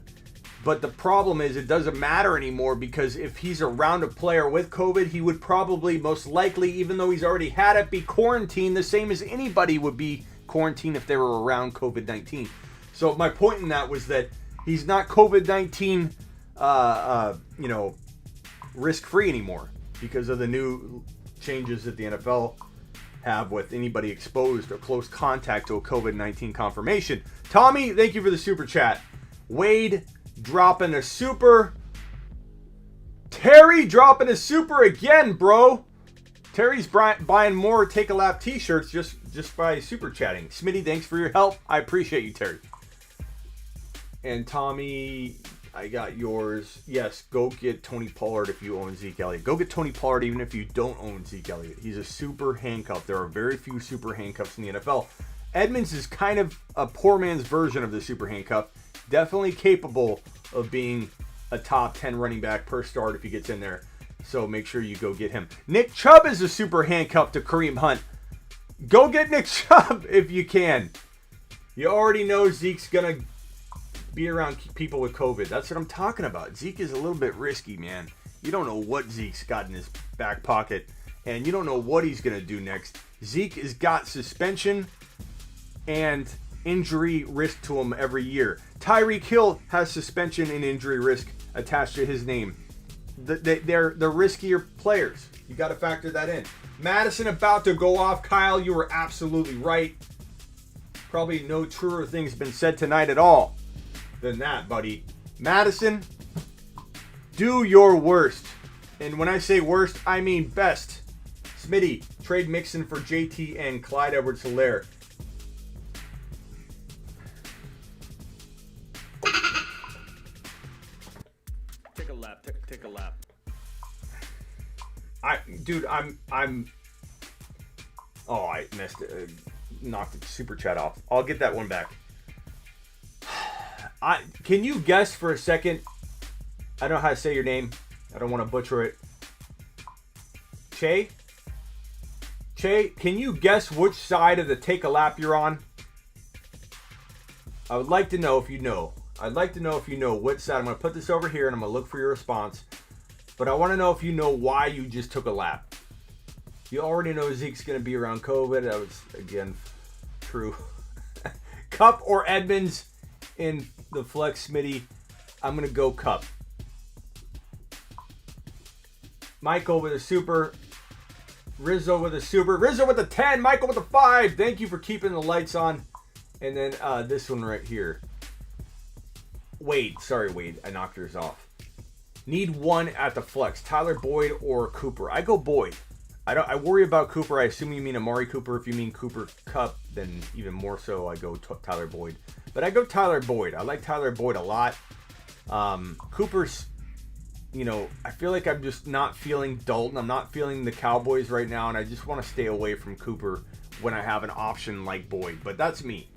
But the problem is it doesn't matter anymore, because if he's around a player with COVID, he would probably most likely, even though he's already had it, be quarantined the same as anybody would be quarantined if they were around COVID-19. So my point in that was that he's not COVID-19 risk-free anymore. because of the new changes that the NFL have with anybody exposed or close contact to a COVID-19 confirmation. Tommy, thank you for the super chat. Wade dropping a super. Terry dropping a super again, bro. Terry's buying more Take a Lap t-shirts just by super chatting. Smitty, thanks for your help. I appreciate you, Terry. And Tommy, I got yours. Yes, go get Tony Pollard if you own Zeke Elliott. Go get Tony Pollard even if you don't own Zeke Elliott. He's a super handcuff. There are very few super handcuffs in the NFL. Edmonds is kind of a poor man's version of the super handcuff. Definitely capable of being a top 10 running back per start if he gets in there. So make sure you go get him. Nick Chubb is a super handcuff to Kareem Hunt. Go get Nick Chubb if you can. You already know Zeke's going to be around people with COVID. That's what I'm talking about. Zeke is a little bit risky, man. You don't know what Zeke's got in his back pocket, and you don't know what he's going to do next. Zeke has got suspension and injury risk to him every year. Tyreek Hill has suspension and injury risk attached to his name. They're riskier players. You got to factor that in. Madison about to go off. Kyle, you were absolutely right. Probably no truer things been said tonight at all than that, buddy. Madison, do your worst. And when I say worst, I mean best. Smitty, trade Mixon for JT and Clyde Edwards-Helaire. Take a lap. Take a lap. Oh, I missed it. Knocked the super chat off. I'll get that one back. Can you guess for a second? I don't know how to say your name. I don't want to butcher it. Che, can you guess which side of the take a lap you're on? I would like to know if you know. I'd like to know if you know which side. I'm going to put this over here and I'm going to look for your response. But I want to know if you know why you just took a lap. You already know Zeke's going to be around COVID. That was, again, true. Cup or Edmonds in the flex, Smitty. I'm going to go Cup. Michael with a super. Rizzo with a super. Rizzo with a 10. Michael with a 5. Thank you for keeping the lights on. And then this one right here. Wade. Sorry, Wade. I knocked yours off. Need one at the flex. Tyler Boyd or Cooper. I go Boyd. I worry about Cooper. I assume you mean Amari Cooper. If you mean Cooper Kupp, then even more so I go Tyler Boyd. But I go Tyler Boyd. I like Tyler Boyd a lot. Cooper's, I feel like I'm just not feeling Dalton. I'm not feeling the Cowboys right now, and I just want to stay away from Cooper when I have an option like Boyd. But that's me.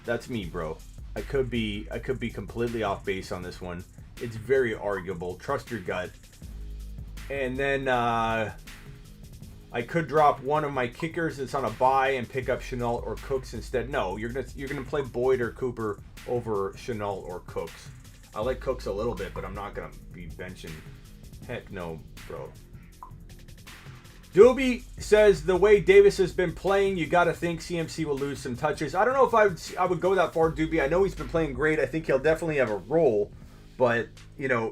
That's me, bro. I could be completely off base on this one. It's very arguable. Trust your gut. And then I could drop one of my kickers that's on a bye and pick up Shenault or Cooks instead. No, you're gonna play Boyd or Cooper over Shenault or Cooks. I like Cooks a little bit, but I'm not gonna be benching. Heck no, bro. Doobie says the way Davis has been playing, you got to think CMC will lose some touches. I don't know if I would go that far, Doobie. I know he's been playing great. I think he'll definitely have a role. But,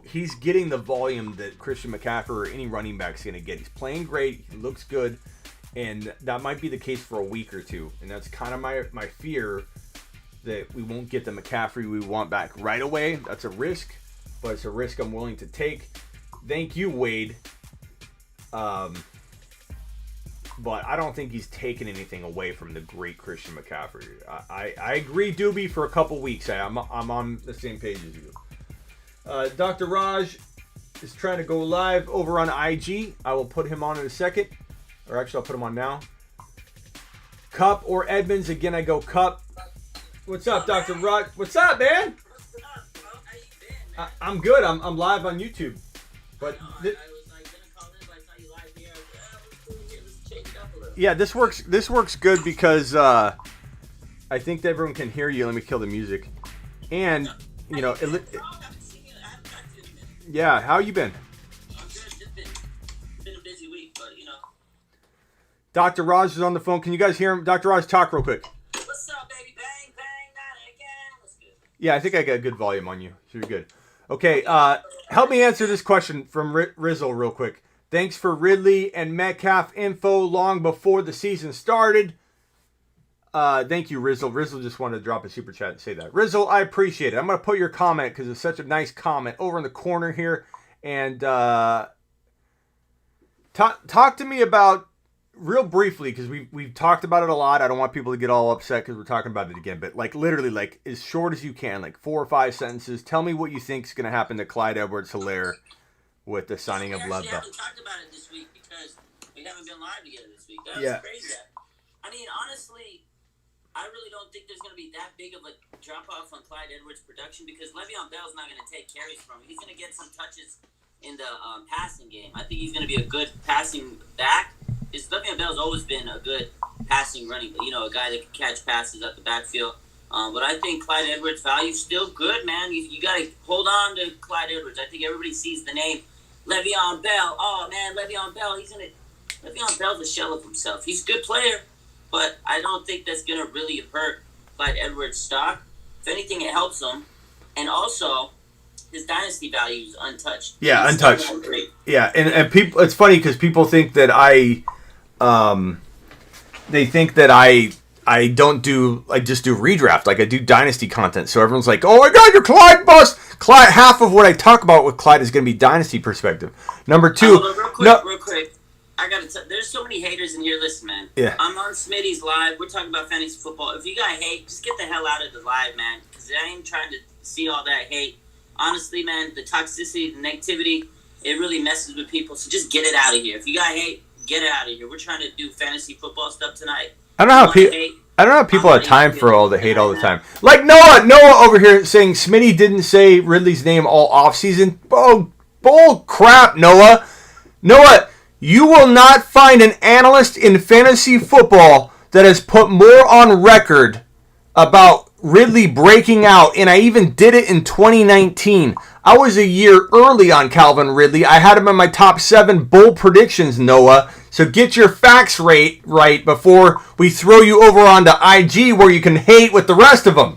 he's getting the volume that Christian McCaffrey or any running back's going to get. He's playing great. He looks good. And that might be the case for a week or two. And that's kind of my fear, that we won't get the McCaffrey we want back right away. That's a risk, but it's a risk I'm willing to take. Thank you, Wade. But I don't think he's taken anything away from the great Christian McCaffrey. I agree, Doobie, for a couple weeks. I'm on the same page as you. Dr. Raj is trying to go live over on IG. I will put him on in a second. Or actually, I'll put him on now. Cup or Edmonds? Again, I go Cup. What's up, Dr. Raj? What's up, man? What's up, bro? How you been, man? I'm good. I'm live on YouTube. But I was like gonna call in, but I saw you live here. Let's change it up a little. yeah, this works good because I think that everyone can hear you. Let me kill the music. And yeah, how you been? I'm good. Just been a busy week, but Dr. Raj is on the phone. Can you guys hear him? Dr. Raj, talk real quick. What's up, baby? Bang, bang, not again. What's good? Yeah, I think I got good volume on you. So you're good. Okay, help me answer this question from Rizzo real quick. Thanks for Ridley and Metcalf info long before the season started. Thank you, Rizzle. Rizzle just wanted to drop a super chat and say that. Rizzle, I appreciate it. I'm going to put your comment, because it's such a nice comment, over in the corner here. And talk to me about, real briefly, because we've talked about it a lot. I don't want people to get all upset because we're talking about it again. But literally, as short as you can, 4 or 5 sentences. Tell me what you think is going to happen to Clyde Edwards-Helaire with the signing of Love. We haven't talked about it this week because we haven't been live together this week. That's crazy. I mean, honestly, I really don't think there's going to be that big of a drop-off on Clyde Edwards' production because Le'Veon Bell's not going to take carries from him. He's going to get some touches in the passing game. I think he's going to be a good passing back. Le'Veon Bell's always been a good passing running, a guy that can catch passes up the backfield. But I think Clyde Edwards' value is still good, man. You got to hold on to Clyde Edwards. I think everybody sees the name Le'Veon Bell. Oh, man, Le'Veon Bell. Le'Veon Bell's a shell of himself. He's a good player. But I don't think that's going to really hurt Clyde Edwards' stock. If anything, it helps him. And also, his dynasty value is untouched. Yeah, untouched. Yeah, and people. It's funny because people think that I just do redraft. I do dynasty content. So everyone's like, oh my God, you're Clyde bust. Clyde, half of what I talk about with Clyde is going to be dynasty perspective. Number 2. Real quick. I gotta tell, there's so many haters in here. Listen, man. Yeah. I'm on Smitty's live. We're talking about fantasy football. If you got hate, just get the hell out of the live, man. Because I ain't trying to see all that hate. Honestly, man, the toxicity, the negativity, it really messes with people. So just get it out of here. If you got hate, get it out of here. We're trying to do fantasy football stuff tonight. I don't know how people have time for all the hate all the time. Like Noah over here saying Smitty didn't say Ridley's name all offseason. Oh, bull crap, Noah. Noah, you will not find an analyst in fantasy football that has put more on record about Ridley breaking out, and I even did it in 2019. I was a year early on Calvin Ridley. I had him in my top 7 bold predictions, Noah. So get your facts right before we throw you over onto IG where you can hate with the rest of them.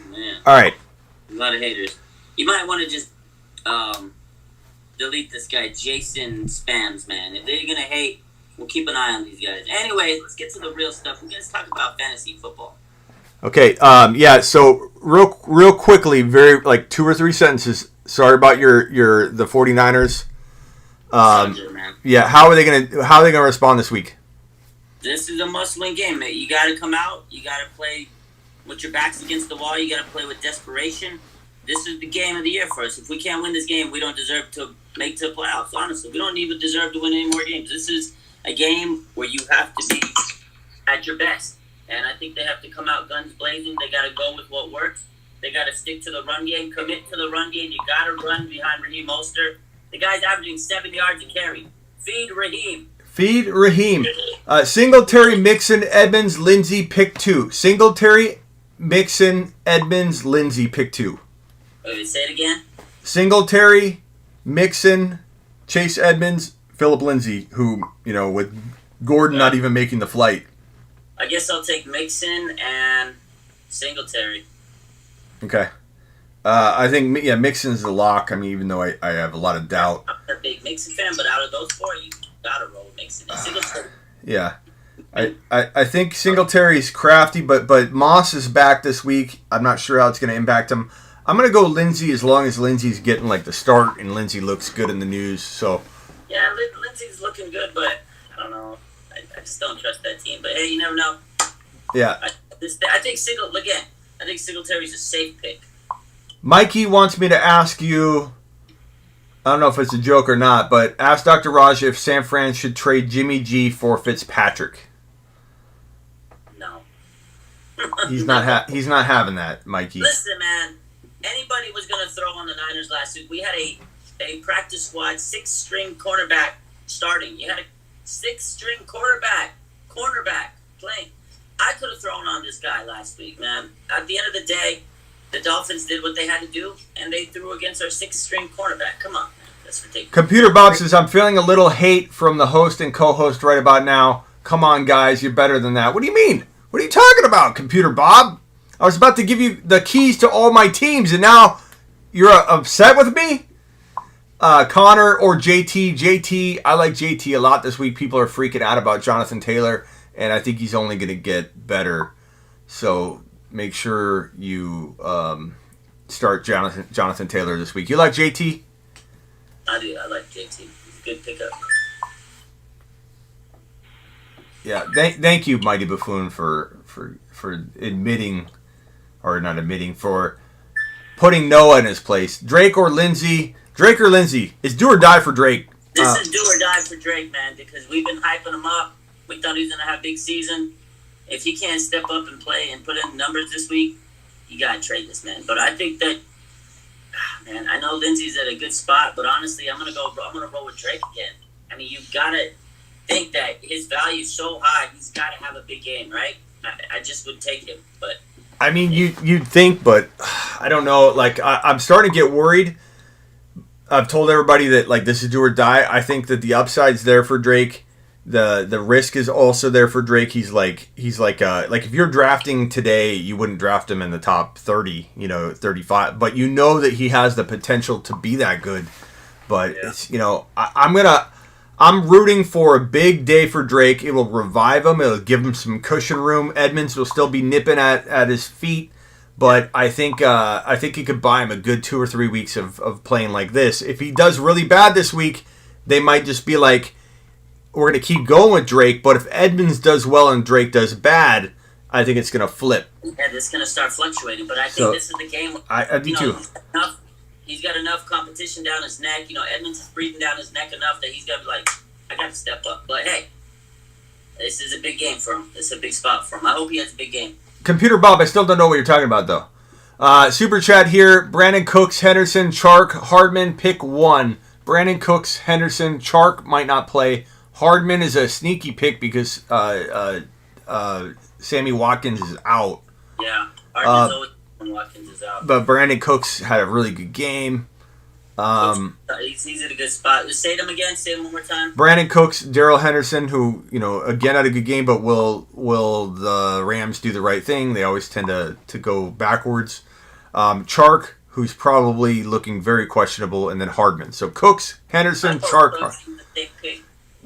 Man, all right. A lot of haters. You might want to just delete this guy, Jason Spams, man. If they're going to hate, we'll keep an eye on these guys. Anyway, let's get to the real stuff. We're going to talk about fantasy football. Okay, so real quickly, very 2 or 3 sentences. Sorry about the 49ers. Man. Yeah, how are they gonna respond this week? This is a must-win game, man. You got to come out. You got to play with your backs against the wall. You got to play with desperation. This is the game of the year for us. If we can't win this game, we don't deserve to make the playoffs. Honestly, we don't even deserve to win any more games. This is a game where you have to be at your best, and I think they have to come out guns blazing. They got to go with what works. They got to stick to the run game, commit to the run game. You got to run behind Raheem Mostert. The guy's averaging 7 yards a carry. Feed Raheem. Feed Raheem. Singletary, Mixon, Edmonds, Lindsey, pick 2. Singletary, Mixon, Edmonds, Lindsey, pick 2. Wait, say it again. Singletary, Mixon, Chase Edmonds, Philip Lindsay, who, with Gordon not even making the flight. I guess I'll take Mixon and Singletary. Okay. I think, Mixon's the lock. I mean, even though I have a lot of doubt. I'm not a big Mixon fan, but out of those 4, you got to roll with Mixon and Singletary. Yeah. I think Singletary's crafty, but Moss is back this week. I'm not sure how it's going to impact him. I'm going to go Lindsey as long as Lindsey's getting the start and Lindsey looks good in the news. So yeah, Lindsey's looking good, but I don't know. I just don't trust that team. But hey, you never know. Yeah. I think Singletary's a safe pick. Mikey wants me to ask you, I don't know if it's a joke or not, but ask Dr. Raj if San Fran should trade Jimmy G for Fitzpatrick. No. He's not having that, Mikey. Listen, man. Anybody was going to throw on the Niners last week. We had a practice squad, 6-string cornerback starting. You had a 6-string cornerback playing. I could have thrown on this guy last week, man. At the end of the day, the Dolphins did what they had to do, and they threw against our 6-string cornerback. Come on, man. That's ridiculous. Computer Bob says, I'm feeling a little hate from the host and co-host right about now. Come on, guys. You're better than that. What do you mean? What are you talking about, Computer Bob? I was about to give you the keys to all my teams, and now you're upset with me? Connor or JT. JT, I like JT a lot this week. People are freaking out about Jonathan Taylor, and I think he's only going to get better. So make sure you start Jonathan Taylor this week. You like JT? I do. I like JT. He's a good pickup. Yeah. Thank you, Mighty Buffoon, for admitting, or not admitting, for putting Noah in his place. Drake or Lindsey? Drake or Lindsey? It's do or die for Drake. This is do or die for Drake, man, because we've been hyping him up. We thought he was going to have a big season. If he can't step up and play and put in numbers this week, you got to trade this man. But I think that, man, I know Lindsey's at a good spot, but honestly, I'm going to roll with Drake again. I mean, you've got to think that his value is so high, he's got to have a big game, right? I just would take him, but I mean, you'd think, but I don't know. Like, I'm starting to get worried. I've told everybody that, like, this is do or die. I think that the upside's there for Drake. The risk is also there for Drake. He's like if you're drafting today, you wouldn't draft him in the top 30, 35. But you know that he has the potential to be that good. But it's, I'm rooting for a big day for Drake. It will revive him. It'll give him some cushion room. Edmonds will still be nipping at his feet. But I think he could buy him a good 2 or 3 weeks of playing like this. If he does really bad this week, they might just be like, we're going to keep going with Drake. But if Edmonds does well and Drake does bad, I think it's going to flip. Yeah, it's going to start fluctuating. But I think this is the game. I do too. He's got enough competition down his neck. Edmonds is breathing down his neck enough that he's got to be like, I got to step up. But hey, this is a big game for him. This is a big spot for him. I hope he has a big game. Computer Bob, I still don't know what you're talking about, though. Super chat here. Brandon Cooks, Henderson, Chark, Hardman, pick one. Brandon Cooks, Henderson, Chark might not play. Hardman is a sneaky pick because Sammy Watkins is out. Yeah, Hardman's always when Watkins is out. But Brandon Cooks had a really good game. He's in a good spot. Say them again. Say them one more time. Brandon Cooks, Darrell Henderson, who again had a good game, but will the Rams do the right thing? They always tend to go backwards. Chark, who's probably looking very questionable, and then Hardman. So Cooks, Henderson, Chark.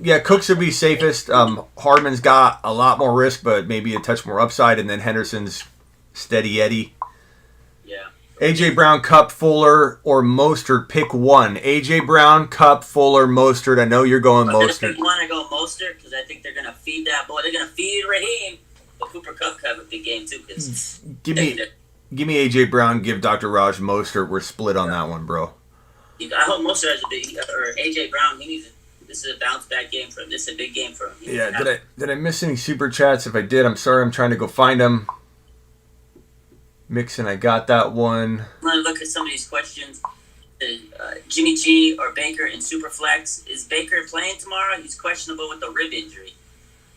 Yeah, Cooks would be safest. Hardman's got a lot more risk, but maybe a touch more upside, and then Henderson's steady Eddie. Yeah. A.J. Brown, Cup, Fuller, or Mostert. Pick one. A.J. Brown, Cup, Fuller, Mostert. I know you're going Mostert. Pick one, I go Mostert because I think they're going to feed that boy. They're going to feed Raheem. But Cooper Kupp could have a big game, too. Give me A.J. Brown, give Dr. Raj Mostert. We're split on that one, bro. I hope Mostert has a big... Or A.J. Brown, this is a bounce-back game for him. This is a big game for him. Yeah, did I miss any super chats? If I did, I'm sorry. I'm trying to go find them. Mixon, I got that one. I'm going to look at some of these questions. Jimmy G or Baker in Superflex. Is Baker playing tomorrow? He's questionable with a rib injury.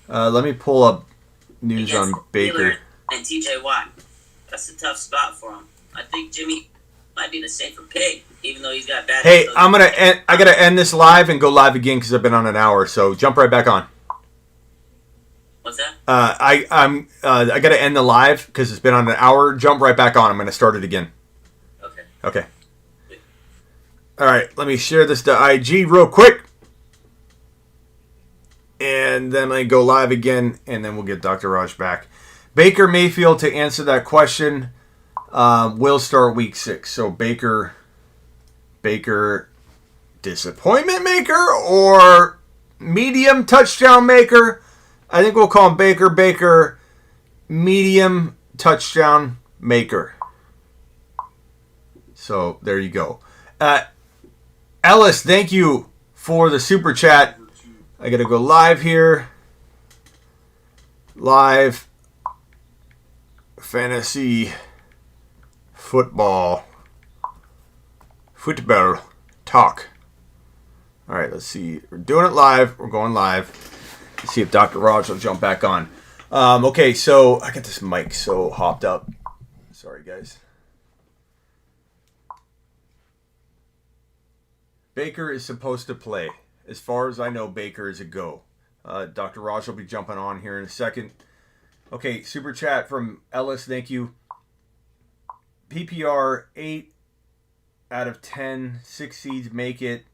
Let me pull up news on Baker. Taylor and TJ Watt. That's a tough spot for him. I think Jimmy might be the safer pick, even though he's got bad... Hey, I got to end this live and go live again because I've been on an hour, so jump right back on. What's that? I got to end the live because it's been on an hour. Jump right back on. I'm going to start it again. Okay. All right, let me share this to IG real quick. And then I go live again, and then we'll get Dr. Raj back. Baker Mayfield, to answer that question, will start week 6. So Baker, disappointment maker or medium touchdown maker? I think we'll call him Baker, medium touchdown maker. So there you go. Ellis, thank you for the super chat. I got to go live here. Live fantasy football talk. All right, let's see. We're doing it live. We're going live. Let's see if Dr. Raj will jump back on. Okay, so I got this mic so hopped up. Sorry, guys. Baker is supposed to play. As far as I know, Baker is a go. Dr. Raj will be jumping on here in a second. Okay, super chat from Ellis. Thank you. PPR 8 out of 10. 6 seeds make it.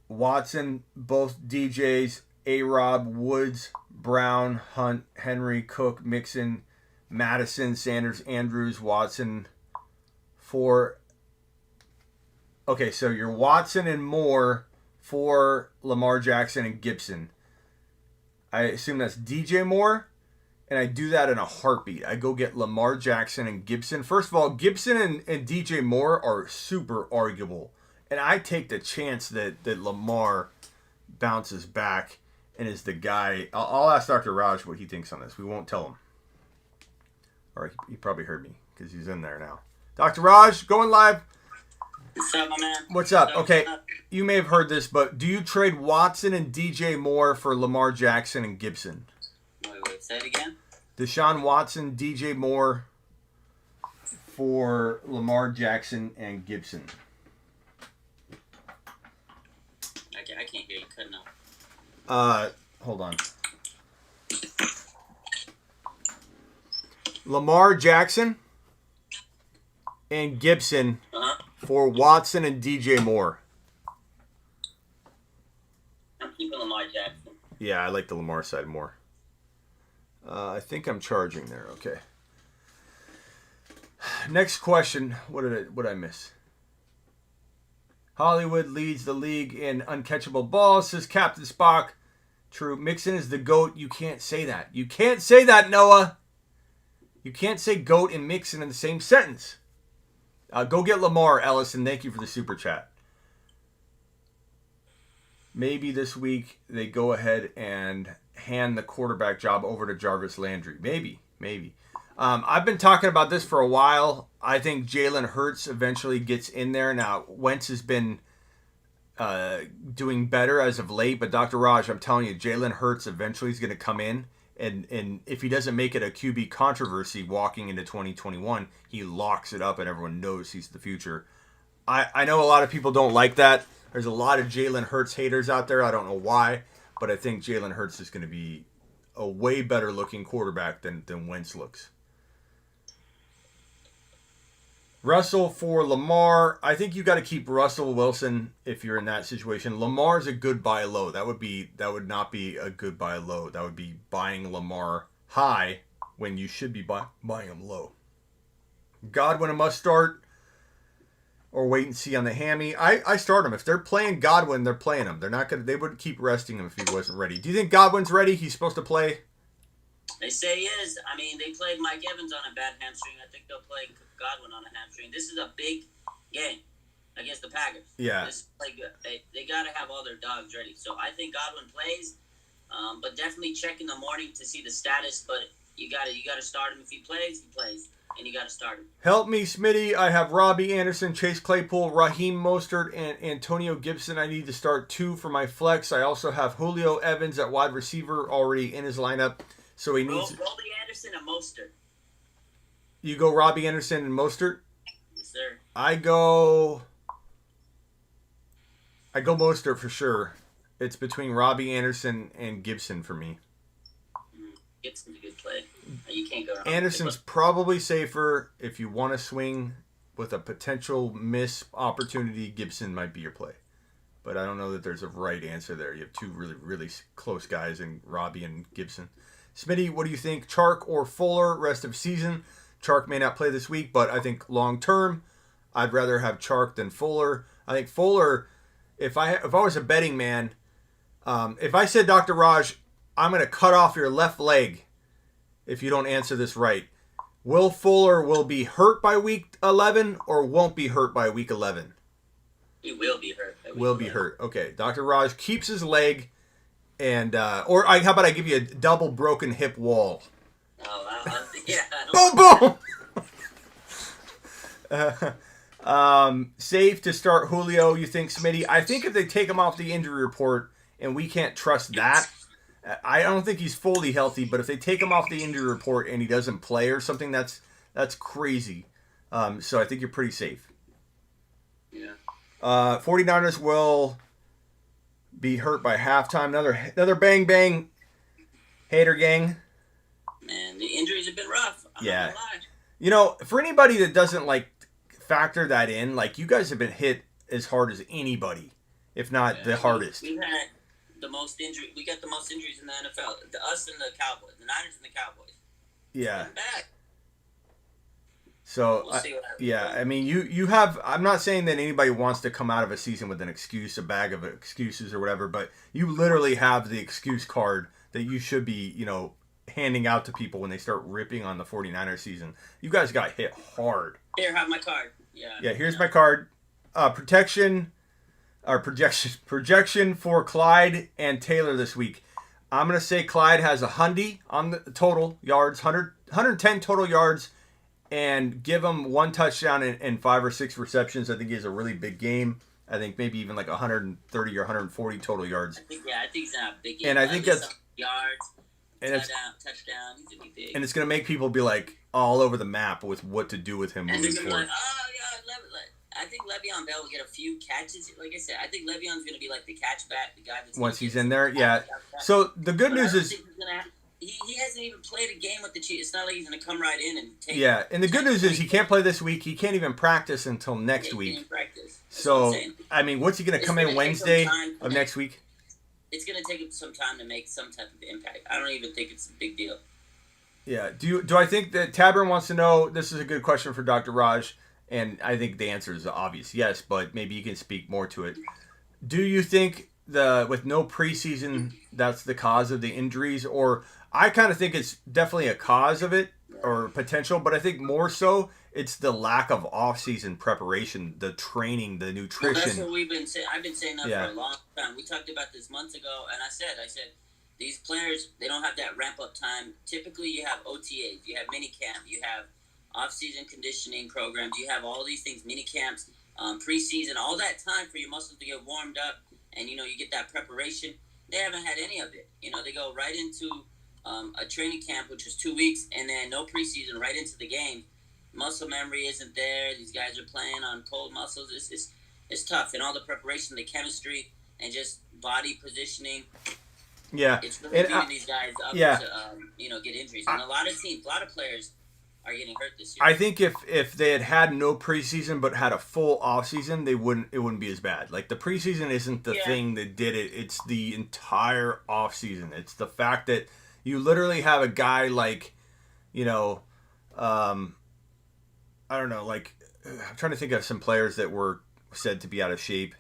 Watson, both DJs, A-Rob, Woods, Brown, Hunt, Henry, Cook, Mixon, Madison, Sanders, Andrews, Watson. For okay, so you're Watson and Moore for Lamar Jackson and Gibson. I assume that's DJ Moore, and I do that in a heartbeat. I go get Lamar Jackson and Gibson. First of all, Gibson and DJ Moore are super arguable, and I take the chance that Lamar bounces back and is the guy. I'll ask Dr. Raj what he thinks on this. We won't tell him. Or he probably heard me because he's in there now. Dr. Raj, going live. What's up, my man? What's up? Okay, you may have heard this, but do you trade Watson and DJ Moore for Lamar Jackson and Gibson? Wait, say it again? Deshaun Watson, DJ Moore for Lamar Jackson and Gibson. I can't hear you cutting out. Hold on. Lamar Jackson and Gibson for Watson and DJ Moore. I'm keeping Lamar Jackson. Yeah, I like the Lamar side more. I think I'm charging there. Okay. Next question. What did I miss? Hollywood leads the league in uncatchable balls, says Captain Spock. True. Mixon is the GOAT. You can't say that. You can't say that, Noah. You can't say GOAT and Mixon in the same sentence. Go get Lamar, Ellison. Thank you for the super chat. Maybe this week they go ahead and hand the quarterback job over to Jarvis Landry. Maybe. I've been talking about this for a while. I think Jalen Hurts eventually gets in there. Now, Wentz has been doing better as of late, but Dr. Raj, I'm telling you, Jalen Hurts eventually is going to come in. And if he doesn't make it a QB controversy walking into 2021, he locks it up and everyone knows he's the future. I know a lot of people don't like that. There's a lot of Jalen Hurts haters out there. I don't know why, but I think Jalen Hurts is going to be a way better looking quarterback than Wentz looks. Russell for Lamar. I think you got to keep Russell Wilson if you're in that situation. Lamar's a good buy low. That would not be a good buy low. That would be buying Lamar high when you should be buying him low. Godwin a must start or wait and see on the hammy. I start him. If they're playing Godwin, they're playing him. They would keep resting him if he wasn't ready. Do you think Godwin's ready? He's supposed to play? They say he is. I mean, they played Mike Evans on a bad hamstring. I think they'll play Godwin on a hamstring. This is a big game against the Packers. Yeah. They got to have all their dogs ready. So I think Godwin plays, but definitely check in the morning to see the status. But you got to start him. If he plays, and you got to start him. Help me, Smitty. I have Robbie Anderson, Chase Claypool, Raheem Mostert, and Antonio Gibson. I need to start 2 for my flex. I also have Julio Evans at wide receiver already in his lineup. So he needs Robbie Anderson and Mostert. You go Robbie Anderson and Mostert? Yes, sir. I go Mostert for sure. It's between Robbie Anderson and Gibson for me. Gibson's a good play. You can't go wrong. Anderson's probably safer. If you want to swing with a potential miss opportunity, Gibson might be your play. But I don't know that there's a right answer there. You have 2 really, really close guys in Robbie and Gibson. Smitty, what do you think? Chark or Fuller rest of season? Chark may not play this week, but I think long term, I'd rather have Chark than Fuller. I think Fuller, if I was a betting man, if I said, Dr. Raj, I'm going to cut off your left leg if you don't answer this right, Will Fuller be hurt by week 11 or won't be hurt by week 11? He will be hurt. Will be hurt. Okay. Dr. Raj keeps his leg. And how about I give you a double broken hip wall? Oh, yeah. Boom! Safe to start Julio, you think, Smitty? I think if they take him off the injury report, and we can't trust that, I don't think he's fully healthy, but if they take him off the injury report and he doesn't play or something, that's crazy. So I think you're pretty safe. Yeah. 49ers will be hurt by halftime. Another bang hater gang. Man, the injuries have been rough. I'm not gonna lie. You know, for anybody that doesn't like factor that in, like, you guys have been hit as hard as anybody, if not the hardest. We've had the most injury. We got the most injuries in the NFL. Us and the Cowboys. The Niners and the Cowboys. Yeah. Bad. So, We'll see what happens. I mean, you have, I'm not saying that anybody wants to come out of a season with an excuse, a bag of excuses or whatever, but you literally have the excuse card that you should be, handing out to people when they start ripping on the 49ers season. You guys got hit hard. Here, have my card. Yeah. Yeah, here's my card. Projection for Clyde and Taylor this week. I'm going to say Clyde has 100 on the total yards, 110 total yards, and give him 1 touchdown and 5 or 6 receptions. I think he has a really big game. I think maybe even like 130 or 140 total yards. I think he's going to have a big game. And I think that's yards, and touchdown. He's going to be big. And it's going to make people be like all over the map with what to do with him and moving they're going to be forward. like, I think Le'Veon Bell will get a few catches. Like I said, I think Le'Veon's going to be like the catch back, the guy that's once he's in there. Yeah. So the good news is he hasn't even played a game with the Chiefs. It's not like he's going to come right in and take. Yeah, and the good news is he can't play this week. He can't even practice until next week. So I mean, what's he going to come in Wednesday of next week? It's going to take him some time to make some type of impact. I don't even think it's a big deal. Yeah. Do I think that Tabern wants to know? This is a good question for Dr. Raj, and I think the answer is obvious, yes. But maybe you can speak more to it. Do you think with no preseason that's the cause of the injuries, or I kind of think it's definitely a cause of it or potential, but I think more so it's the lack of off-season preparation, the training, the nutrition. Well, that's what we've been saying. I've been saying that for a long time. We talked about this months ago, and I said, these players, they don't have that ramp-up time. Typically, you have OTAs, you have minicamp, you have off-season conditioning programs, you have all these things, minicamps, preseason, all that time for your muscles to get warmed up, and, you get that preparation. They haven't had any of it. They go right into a training camp, which was 2 weeks, and then no preseason, right into the game. Muscle memory isn't there. These guys are playing on cold muscles. It's tough. And all the preparation, the chemistry, and just body positioning. Yeah. It's really beating these guys up to, get injuries. And a lot of players are getting hurt this year. I think if they had no preseason but had a full offseason, it wouldn't be as bad. Like, the preseason isn't the thing that did it. It's the entire offseason. It's the fact that you literally have a guy like, I don't know, like, I'm trying to think of some players that were said to be out of shape.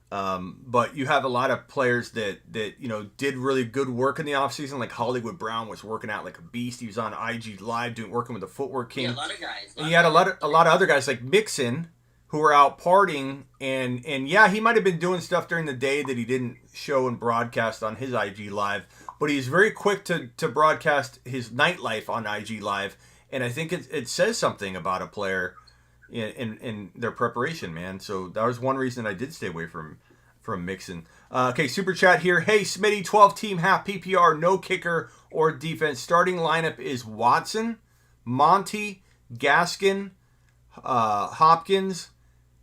But you have a lot of players that did really good work in the offseason. Like Hollywood Brown was working out like a beast. He was on IG Live working with the Footwork King. Yeah, a lot of guys. And you had a lot of other guys like Mixon who were out partying. And yeah, he might have been doing stuff during the day that he didn't show and broadcast on his IG Live. But he's very quick to broadcast his nightlife on IG Live. And I think it says something about a player in their preparation, man. So that was one reason I did stay away from Mixon. Okay, super chat here. Hey, Smitty, 12-team half PPR, no kicker or defense. Starting lineup is Watson, Monty, Gaskin, Hopkins,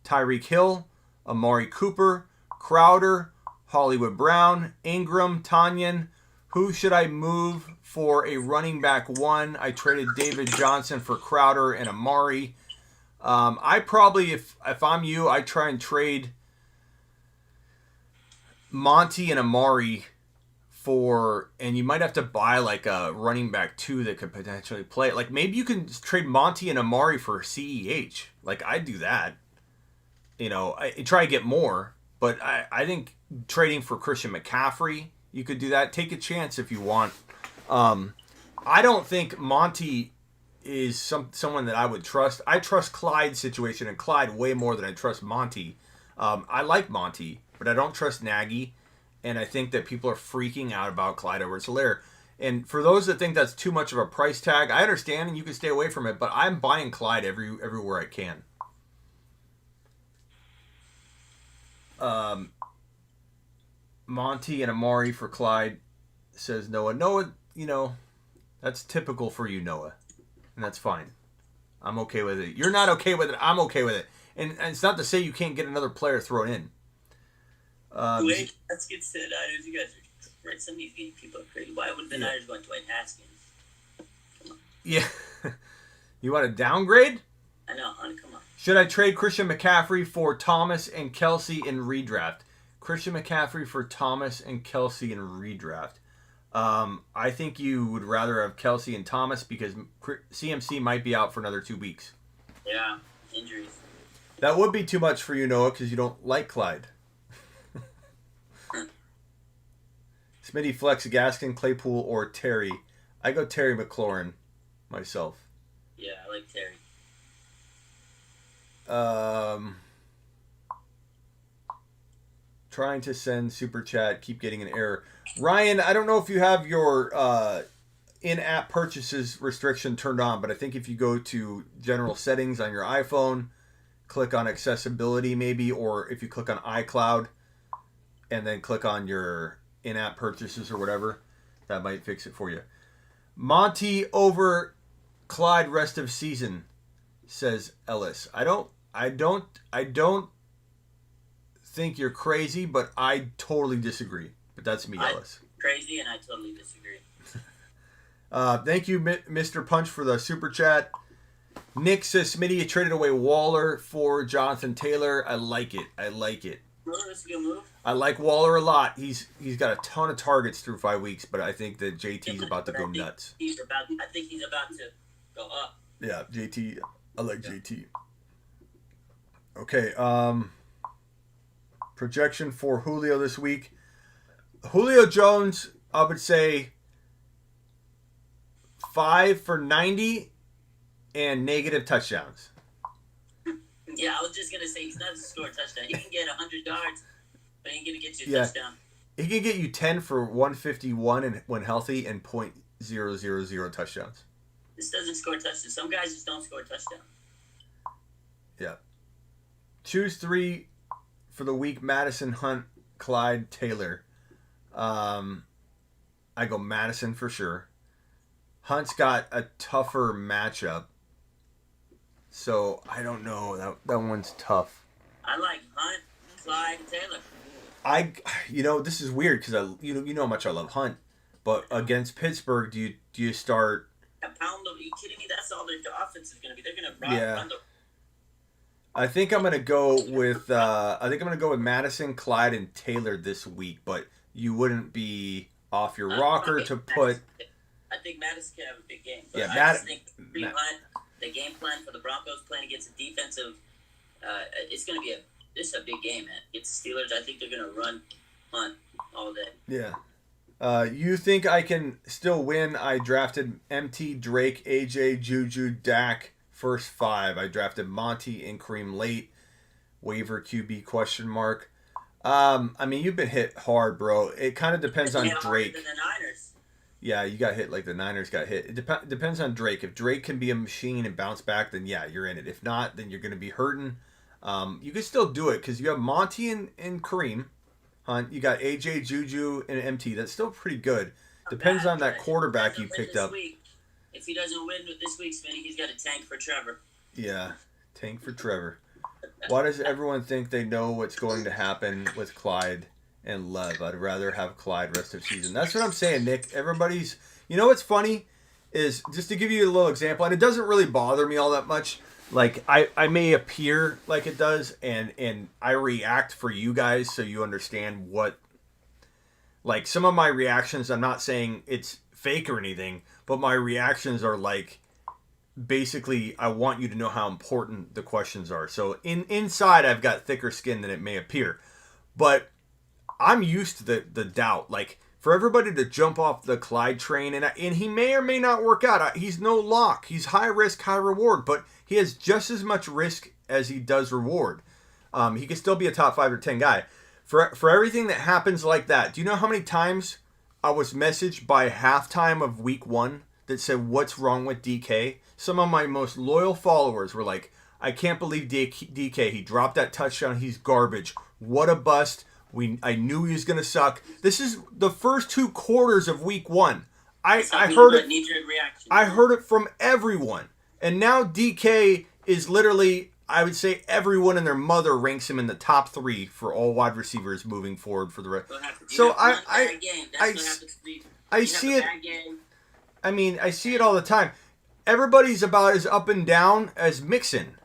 Tyreek Hill, Amari Cooper, Crowder, Hollywood Brown, Ingram, Tanyan. Who should I move for a running back one? I traded David Johnson for Crowder and Amari. I probably, if I'm you, I try and trade Monty and Amari and you might have to buy like a running back two that could potentially play. Like, maybe you can trade Monty and Amari for CEH. Like, I'd do that. I try to get more, but I think trading for Christian McCaffrey, you could do that. Take a chance if you want. I don't think Monty is someone that I would trust. I trust Clyde's situation and Clyde way more than I trust Monty. I like Monty, but I don't trust Nagy, and I think that people are freaking out about Clyde Edwards-Helaire. And for those that think that's too much of a price tag, I understand, and you can stay away from it, but I'm buying Clyde everywhere I can. Monty and Amari for Clyde, says Noah. Noah, that's typical for you, Noah. And that's fine. I'm okay with it. You're not okay with it. I'm okay with it. And it's not to say you can't get another player thrown in. Wait, let's get to the Niners. You guys are, some of these people are crazy. Why would the Niners want Dwayne Haskins? Come on. Yeah. You want to downgrade? I know, honey, come on. Should I trade Christian McCaffrey for Thomas and Kelsey in redraft? Christian McCaffrey for Thomas and Kelsey in redraft. I think you would rather have Kelsey and Thomas because CMC might be out for another 2 weeks. Yeah, injuries. That would be too much for you, Noah, because you don't like Clyde. Smitty, Flex, Gaskin, Claypool, or Terry. I go Terry McLaurin myself. Yeah, I like Terry. Trying to send super chat, keep getting an error. Ryan, I don't know if you have your in-app purchases restriction turned on, but I think if you go to general settings on your iPhone, click on accessibility maybe, or if you click on iCloud and then click on your in-app purchases or whatever, that might fix it for you. Monty over Clyde rest of season, says Ellis. I don't think you're crazy, but I totally disagree. But that's me, Ellis. Crazy, and I totally disagree. Thank you, Mr. Punch, for the super chat. Nick says, Smitty, you traded away Waller for Jonathan Taylor. I like it. That's a good move. I like Waller a lot. He's got a ton of targets through 5 weeks, but I think that JT's about to go nuts. I think he's about to go up. Yeah, JT. I like JT. Okay, projection for Julio this week. Julio Jones, I would say 5 for 90 and negative touchdowns. Yeah, I was just going to say he's not going to score a touchdown. He can get 100 yards, but he ain't going to get you a touchdown. He can get you 10 for 151 and when healthy and .000 touchdowns. This doesn't score touchdowns. Some guys just don't score a touchdown. Yeah. Choose 3 for the week: Madison, Hunt, Clyde, Taylor. I go Madison for sure. Hunt's got a tougher matchup, so I don't know. That one's tough. I like Hunt, Clyde, and Taylor. This is weird because you know how much I love Hunt, but against Pittsburgh, do you start? Pound them. Are you kidding me? That's all their offense is going to be. They're going to run them. I think I'm gonna go with Madison, Clyde, and Taylor this week, but you wouldn't be off your rocker to put. I think Madison can have a big game. But Yeah, I just think the game plan for the Broncos playing against a defensive, it's gonna be a big game, man. Against the Steelers, I think they're gonna run Hunt all day. Yeah. You think I can still win? I drafted MT, Drake, AJ, Juju, Dak. First 5. I drafted Monty and Kareem late. Waiver QB ? I mean, you've been hit hard, bro. It kind of depends on Drake. The Niners. Yeah, you got hit like the Niners got hit. It depends on Drake. If Drake can be a machine and bounce back, then yeah, you're in it. If not, then you're going to be hurting. You can still do it because you have Monty and Kareem Hunt. You got AJ, Juju, and MT. That's still pretty good. Depends on that quarterback you picked up. If he doesn't win this week, Smitty, he's got a tank for Trevor. Yeah, tank for Trevor. Why does everyone think they know what's going to happen with Clyde and Lev? I'd rather have Clyde rest of season. That's what I'm saying, Nick. Everybody's... You know what's funny is, just to give you a little example, and it doesn't really bother me all that much. Like, I may appear like it does, and I react for you guys so you understand what... Like, some of my reactions, I'm not saying it's fake or anything, but my reactions are like, basically, I want you to know how important the questions are. So inside, I've got thicker skin than it may appear. But I'm used to the doubt. Like, for everybody to jump off the Clyde train, and he may or may not work out. He's no lock. He's high risk, high reward. But he has just as much risk as he does reward. He could still be a top 5 or 10 guy. For everything that happens like that, do you know how many times I was messaged by halftime of week 1 that said, what's wrong with DK? Some of my most loyal followers were like, I can't believe DK. He dropped that touchdown. He's garbage. What a bust. I knew he was going to suck. This is the first 2 quarters of week 1. I heard it. I heard it from everyone. And now DK is literally, I would say everyone and their mother ranks him in the top 3 for all wide receivers moving forward for the rest. So I see it. I mean, I see it all the time. Everybody's about as up and down as Mixon.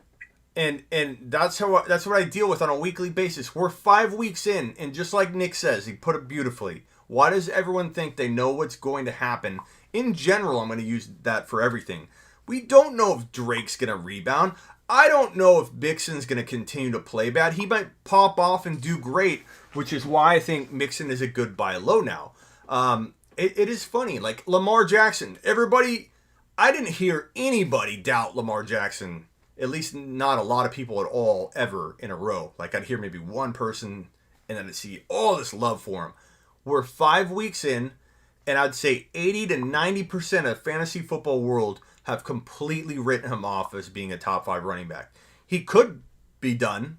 And that's what I deal with on a weekly basis. We're 5 weeks in, and just like Nick says, he put it beautifully. Why does everyone think they know what's going to happen? In general, I'm going to use that for everything. We don't know if Drake's going to rebound. I don't know if Mixon's going to continue to play bad. He might pop off and do great, which is why I think Mixon is a good buy low now. It is funny. Like Lamar Jackson, I didn't hear anybody doubt Lamar Jackson. At least not a lot of people at all ever in a row. Like I'd hear maybe one person and then I'd see all this love for him. We're 5 weeks in, and I'd say 80 to 90% of fantasy football world have completely written him off as being a top 5 running back. He could be done.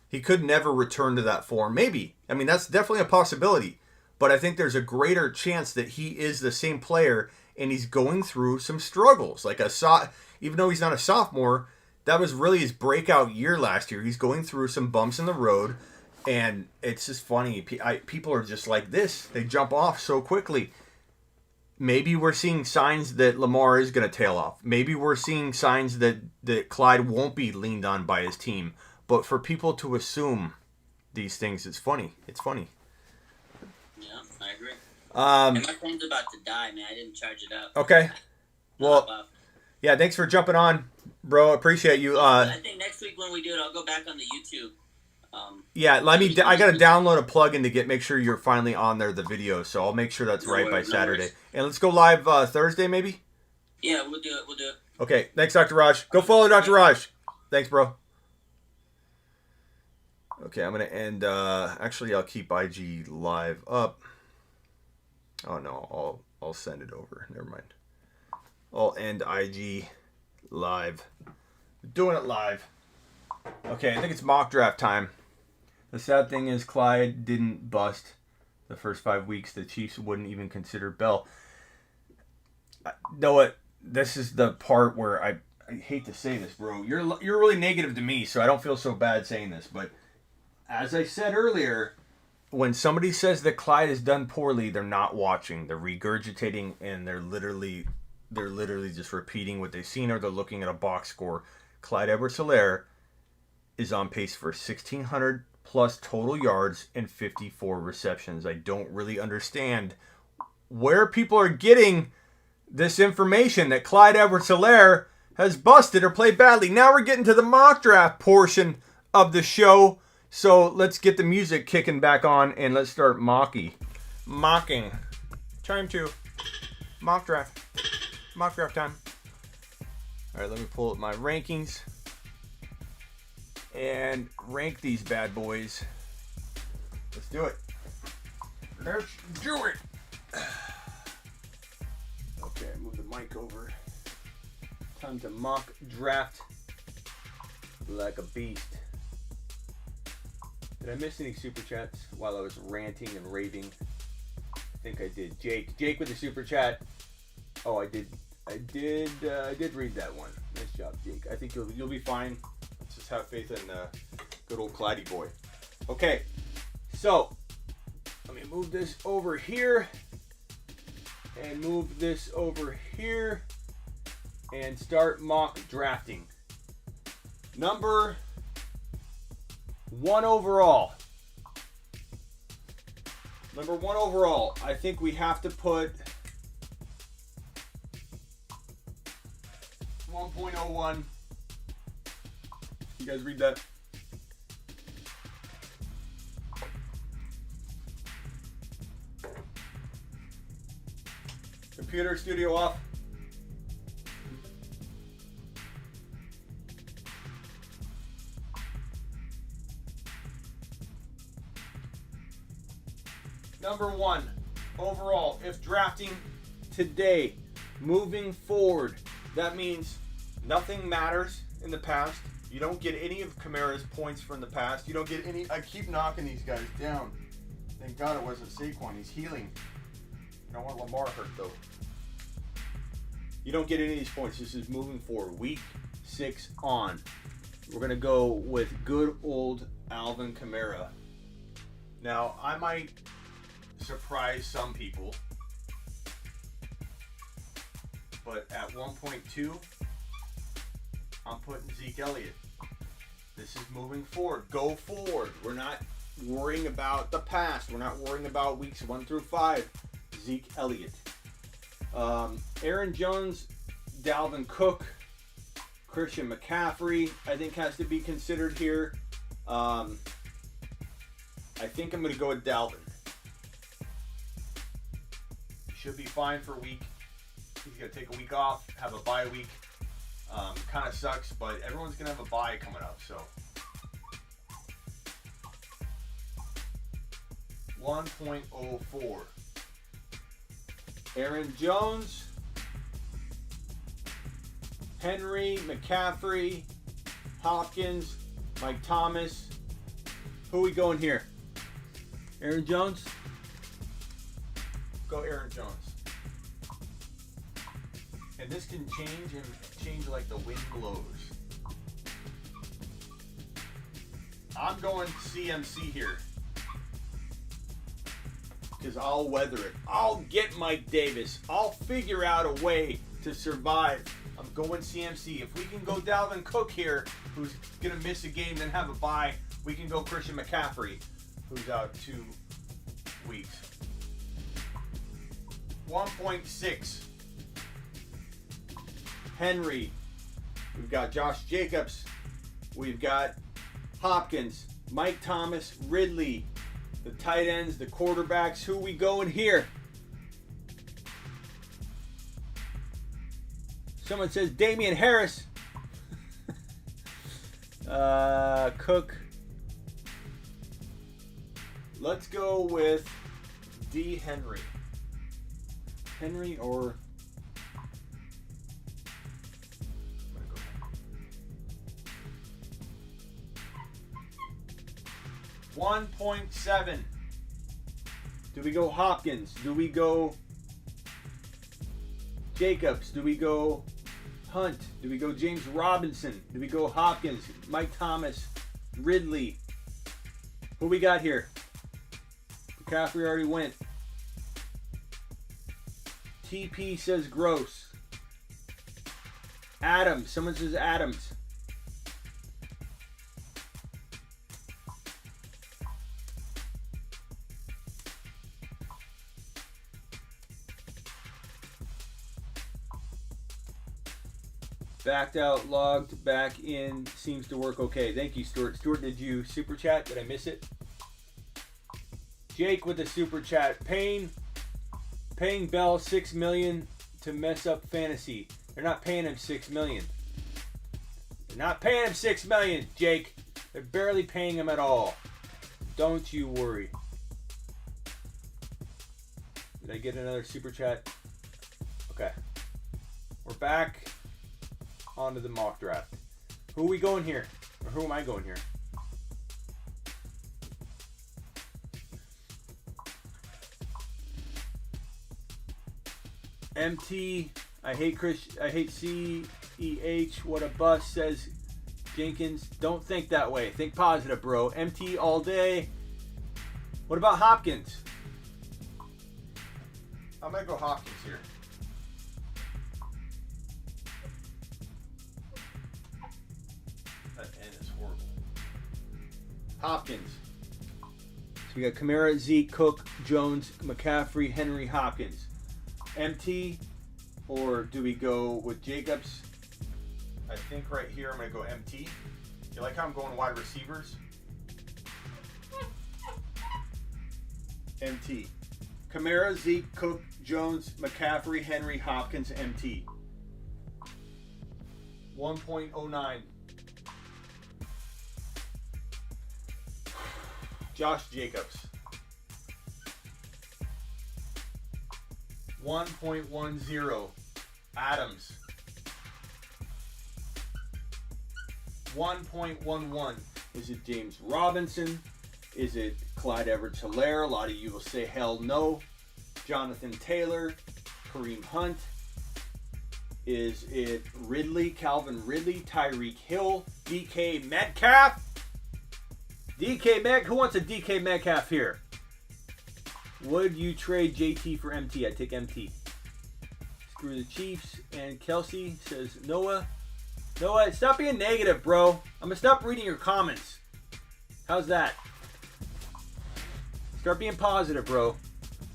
He could never return to that form. Maybe. I mean, that's definitely a possibility. But I think there's a greater chance that he is the same player and he's going through some struggles. Even though he's not a sophomore, that was really his breakout year last year. He's going through some bumps in the road, and it's just funny. People are just like this. They jump off so quickly. Maybe we're seeing signs that Lamar is going to tail off. Maybe we're seeing signs that Clyde won't be leaned on by his team. But for people to assume these things, it's funny. It's funny. Yeah, I agree. And my phone's about to die, man. I didn't charge it up. Okay. Well, yeah, thanks for jumping on, bro. Appreciate you. I think next week when we do it, I'll go back on the YouTube. Yeah, I got to download a plugin to make sure you're finally on there, the video. So I'll make sure that's right by Saturday. And let's go live Thursday, maybe? Yeah, we'll do it. Okay, thanks, Dr. Raj. Go follow Dr. Raj. Thanks, bro. Okay, I'm going to end. Actually, I'll keep IG live up. Oh, no, I'll send it over. Never mind. I'll end IG live. Doing it live. Okay, I think it's mock draft time. The sad thing is Clyde didn't bust the first 5 weeks. The Chiefs wouldn't even consider Bell. Know what? This is the part where I hate to say this, bro. You're really negative to me, so I don't feel so bad saying this. But as I said earlier, when somebody says that Clyde has done poorly, they're not watching. They're regurgitating, and they're literally just repeating what they've seen, or they're looking at a box score. Clyde Edwards-Helaire is on pace for 1,600 plus total yards and 54 receptions. I don't really understand where people are getting this information that Clyde Edwards-Helaire has busted or played badly. Now we're getting to the mock draft portion of the show. So let's get the music kicking back on and let's start mocking. Time to mock draft. Mock draft time. All right, let me pull up my rankings and rank these bad boys. Let's do it. Let's do it. Okay, move the mic over. Time to mock draft like a beast. Did I miss any super chats while I was ranting and raving? I think I did. Jake with the super chat. Oh, I did read that one. Nice job, Jake. I think you'll be fine. Let's just have faith in good old Clyde boy. Okay, so let me move this over here and move this over here and start mock drafting. Number 1 overall. Number 1 overall. I think we have to put 1.01. You guys read that? Computer studio off. Number 1 overall, if drafting today, moving forward, that means nothing matters in the past. You don't get any of Kamara's points from the past. You don't get any. I keep knocking these guys down. Thank God it wasn't Saquon. He's healing. I don't want Lamar hurt though. You don't get any of these points. This is moving forward. Week 6 on. We're going to go with good old Alvin Kamara. Now, I might surprise some people, but at 1.2, I'm putting Zeke Elliott. This is moving forward. Go forward. We're not worrying about the past. We're not worrying about weeks 1 through 5. Zeke Elliott. Aaron Jones, Dalvin Cook, Christian McCaffrey, I think has to be considered here. I think I'm going to go with Dalvin. Should be fine for a week. He's going to take a week off, have a bye week. Kind of sucks, but everyone's going to have a bye coming up, so. 1.04. Aaron Jones, Henry, McCaffrey, Hopkins, Mike Thomas. Who are we going here? Aaron Jones? Go Aaron Jones. And this can change like the wind blows. I'm going CMC here. Because I'll weather it. I'll get Mike Davis. I'll figure out a way to survive. I'm going CMC. If we can go Dalvin Cook here, who's going to miss a game, then have a bye, we can go Christian McCaffrey, who's out 2 weeks. 1.6. Henry. We've got Josh Jacobs. We've got Hopkins, Mike Thomas, Ridley, the tight ends, the quarterbacks. Who we going here? Someone says Damian Harris. Cook. Let's go with D. Henry. Henry or... 1.7. Do we go Hopkins? Do we go Jacobs? Do we go Hunt? Do we go James Robinson? Do we go Hopkins? Mike Thomas? Ridley? Who we got here? McCaffrey already went. TP says Gross. Adams. Someone says Adams. Backed out, logged back in, seems to work okay. Thank you, Stuart. Stuart, did you super chat? Did I miss it? Jake with the super chat. Paying Bell $6 million to mess up fantasy. They're not paying him $6 million. They're not paying him $6 million, Jake. They're barely paying him at all. Don't you worry. Did I get another super chat? Okay. We're back. Onto the mock draft. Who are we going here? Or who am I going here? MT, I hate CEH, what a bust, says Jenkins. Don't think that way. Think positive, bro. MT all day. What about Hopkins? I might go Hopkins here. Hopkins. So we got Kamara, Zeke, Cook, Jones, McCaffrey, Henry, Hopkins. MT, or do we go with Jacobs? I think right here I'm going to go MT. You like how I'm going wide receivers? MT. Kamara, Zeke, Cook, Jones, McCaffrey, Henry, Hopkins, MT. 1.09. Josh Jacobs. 1.10. Adams. 1.11. Is it James Robinson? Is it Clyde Edwards-Helaire? A lot of you will say hell no. Jonathan Taylor. Kareem Hunt. Is it Ridley? Calvin Ridley? Tyreek Hill? DK Metcalf? DK Metcalf? Who wants a DK Metcalf here? Would you trade JT for MT? I'd take MT. Screw the Chiefs. And Kelsey says Noah. know what? Stop being negative, bro. I'm gonna stop reading your comments. How's that? Start being positive, bro.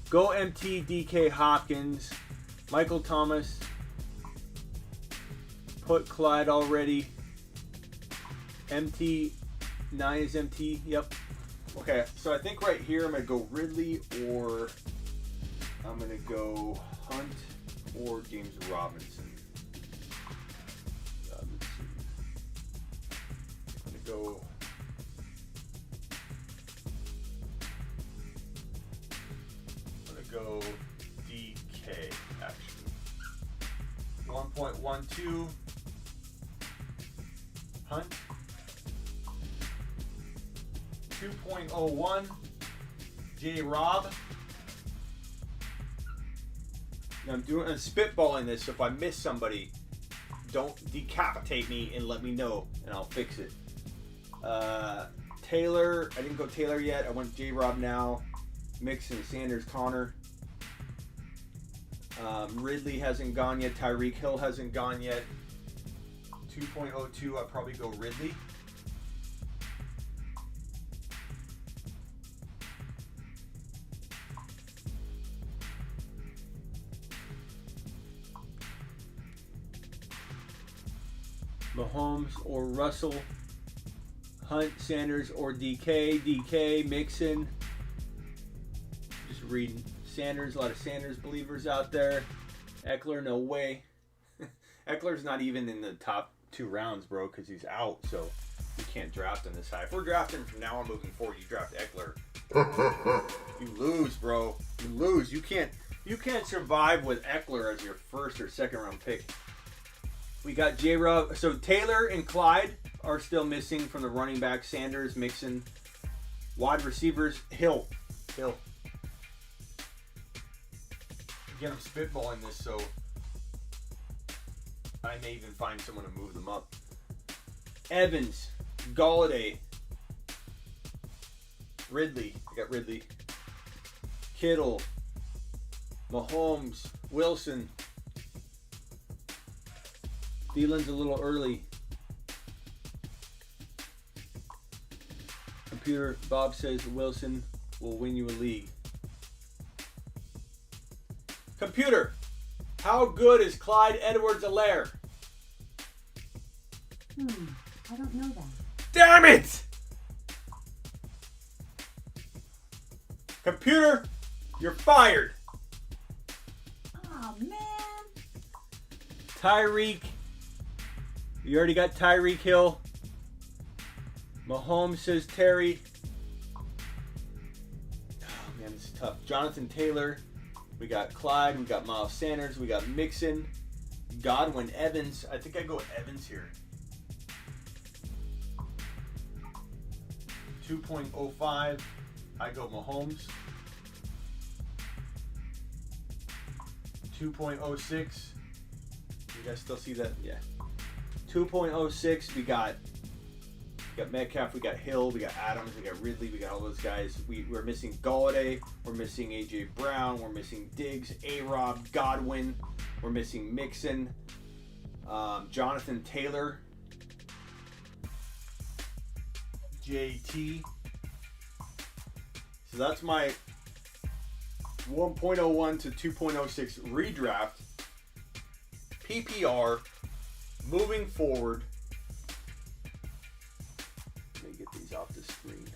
Go MT, DK, Hopkins, Michael Thomas. Put Clyde already. MT, 9 is MT. Yep. Okay, so I think right here I'm gonna go Ridley or I'm gonna go Hunt or James Robinson. Let's see. I'm gonna go. Go DK actually. 1.12 Hunt. 2.01 J Rob. Now I'm spitballing this, so if I miss somebody, don't decapitate me and let me know and I'll fix it. Taylor, I didn't go Taylor yet. I went J Rob now. Mixon, Sanders, Connor. Ridley hasn't gone yet. Tyreek Hill hasn't gone yet. 2.02, I'll probably go Ridley. Mahomes or Russell. Hunt, Sanders or DK. DK, Mixon. Just reading. Sanders, a lot of Sanders believers out there. Eckler, no way. Eckler's not even in the top 2 rounds, bro, because he's out, so you can't draft him this high. If we're drafting from now on moving forward, you draft Eckler. You lose, bro. You lose. You can't survive with Eckler as your first or second round pick. We got J-Rob. So Taylor and Clyde are still missing from the running back. Sanders, Mixon. Wide receivers, Hill. Again, I'm spitballing this, so I may even find someone to move them up. Evans, Galladay, Ridley. I got Ridley. Kittle, Mahomes, Wilson. Thielen's a little early. Computer Bob says Wilson will win you a league. Computer, how good is Clyde Edwards-Helaire? I don't know that. Damn it! Computer, you're fired. Oh, man. Tyreek. You already got Tyreek Hill. Mahomes says Terry. Oh, man, this is tough. Jonathan Taylor. We got Clyde. We got Miles Sanders. We got Mixon. Godwin, Evans. I think I go with Evans here. 2.05. I go Mahomes. 2.06. You guys still see that? Yeah. 2.06. We got Metcalf. We got Hill. We got Adams. We got Ridley. We got all those guys. We're missing Galladay. We're missing AJ Brown. We're missing Diggs. A-Rob. Godwin. We're missing Mixon. Jonathan Taylor. JT. So that's my 1.01 to 2.06 redraft. PPR. Moving forward. Let me get these off the screen.